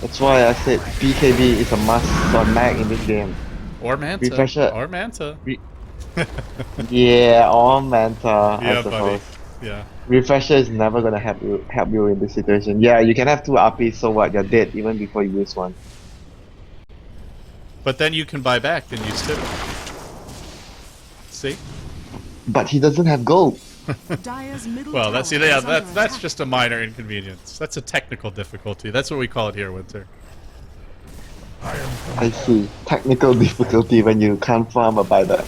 B: That's why I said BKB is a must on Mag in this game.
A: Or Manta.
B: Refresher.
A: Or Manta.
B: Yeah, or Manta, I
A: Yeah, buddy.
B: suppose.
A: Yeah.
B: Refresher is never gonna help you in this situation. Yeah, you can have two RPs, so what? You're dead even before you use one.
A: But then you can buy back and use two. See?
B: But he doesn't have gold.
C: Dire's middle
A: Well,
C: tower
A: that's
C: is
A: yeah,
C: under
A: that's
C: attack.
A: just a minor inconvenience. That's a technical difficulty. That's what we call it here, Winter.
B: I see. Technical difficulty when you can't farm a buyback.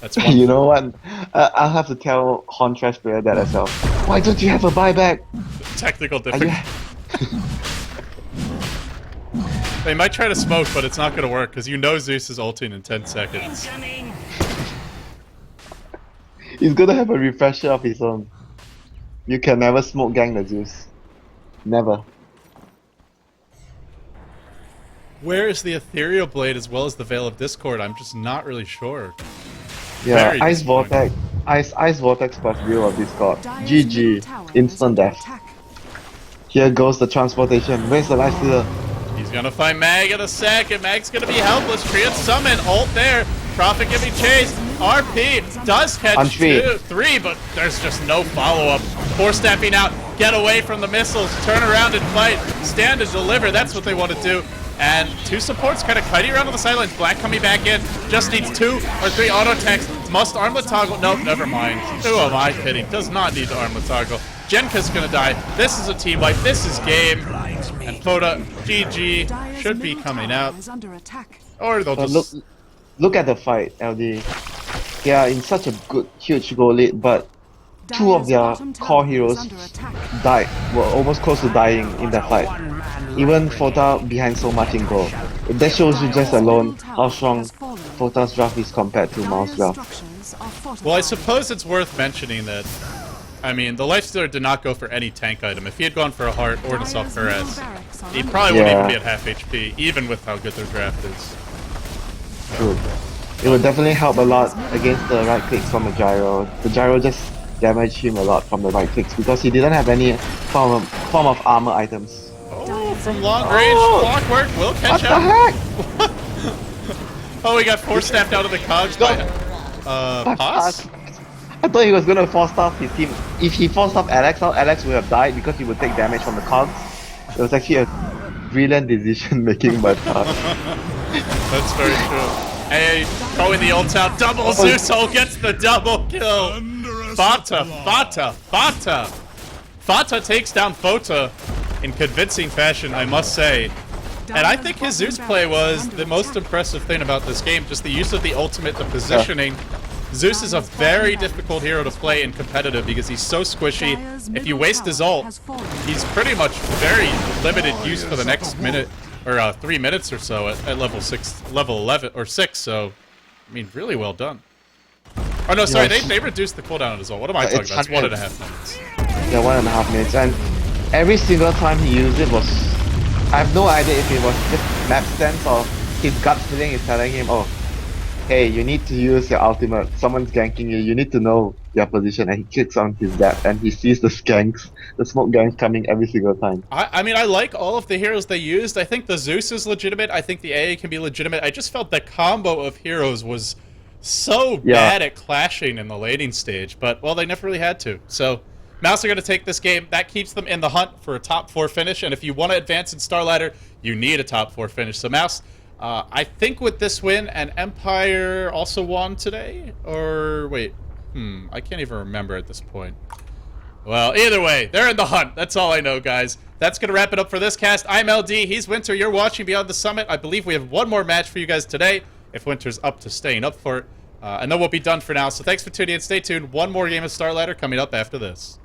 A: That's one.
B: You know what? I'll have to tell Contrast player that as well. Why don't you have a buyback?
A: Technical
B: Are you...
A: difficulty. They might try to smoke, but it's not going to work because you know Zeus is ulting in 10 seconds.
B: He's gonna have a refresher of his own. You can never smoke gang the Zeus. Never.
A: Where is the Ethereal Blade as well as the Veil of Discord? I'm just not really sure.
B: Yeah,
A: Very
B: Ice
A: disappointing.
B: Vortex. Ice Vortex plus Veil of Discord.
C: Dire's middle
B: GG.
C: tower is
B: Instant
C: under
B: death.
C: attack.
B: Here goes the transportation. Where's the life stealer?
A: He's gonna find Mag in a second. Mag's gonna be helpless. Triad summon, ult there. Prophet giving chase. RP does catch
B: On three.
A: 3, but there's just no follow-up. Force stepping out. Get away from the missiles. Turn around and fight. Stand and deliver. That's what they want to do. And two supports kind of kiting around on the sidelines. Black coming back in. Just needs 2 or 3 auto attacks. Must armlet toggle. Nope, never mind. Who am I kidding? Does not need to armlet toggle. Jenka's gonna die. This is a team wipe. This is game. And Fota, GG,
C: Dire's
A: should be
C: middle
A: coming
C: tower
A: out.
C: is under attack.
A: Or they'll
B: Look,
A: just...
B: look at the fight, LD. They are in such a good, huge goal lead, but two of
C: Dire's
B: their
C: bottom
B: core
C: tower is
B: heroes
C: under attack.
B: were almost close to dying in that fight. Even Fota behind so much in goal. That shows you just alone how strong Fota's draft is compared to Mouse
C: Dire's
B: draft.
C: structures are fortified.
A: Well, I suppose it's worth mentioning that, I mean, the Lifestealer did not go for any tank item. If he had gone for a heart or to self
C: Dire's middle
A: Perez,
C: barracks are
A: he
C: under
A: probably wouldn't even
B: Yeah.
A: be at half HP, even with how good their draft is.
B: True. It would definitely help a lot against the right clicks from the gyro. The gyro just damaged him a lot from the right clicks because he didn't have any form of armor items.
A: Oh, from long range, clockwork will
B: What
A: catch
B: the
A: up.
B: heck?
A: Oh, we got force staffed out of the cogs by Paz?
B: I thought he was gonna force staff his team. If he forced staff Alex out, Alex would have died because he would take damage from the cogs. It was actually a brilliant decision making by Paz.
A: That's very true. Hey, throwing the ult out. Double Zeus ult gets the double kill. Fata. Fata takes down Fota in convincing fashion, I must say. And I think his Zeus play was the most impressive thing about this game. Just the use of the ultimate, the positioning. Zeus is a very difficult hero to play in competitive because he's so squishy. If you waste his ult, he's pretty much very limited use for the next minute or 3 minutes or so at level 11 or 6. So, I mean, really well done. Oh no, sorry,
B: Yes.
A: they reduced the cooldown on his ult. What am I talking
B: It's
A: about? It's
B: 100.
A: 1.5 minutes.
B: Yeah, 1.5 minutes, and every single time he used it was, I have no idea if it was just map sense or his gut feeling is telling him, oh, hey, you need to use your ultimate, someone's ganking you, you need to know your position, and he clicks on his depth and he sees the skanks, the smoke gangs coming every single time.
A: I mean, I like all of the heroes they used. I think the Zeus is legitimate. I think the AA can be legitimate. I just felt the combo of heroes was so bad at clashing in the laning stage, but, well, they never really had to. So, Mouse are going to take this game. That keeps them in the hunt for a top 4 finish, and if you want to advance in Starladder, you need a top 4 finish. So, Mouse, I think with this win, and Empire also won today? Or, wait, I can't even remember at this point. Well, either way, they're in the hunt. That's all I know, guys. That's going to wrap it up for this cast. I'm LD. He's Winter. You're watching Beyond the Summit. I believe we have one more match for you guys today, if Winter's up to staying up for it. And then we'll be done for now. So thanks for tuning in. Stay tuned. One more game of Starladder coming up after this.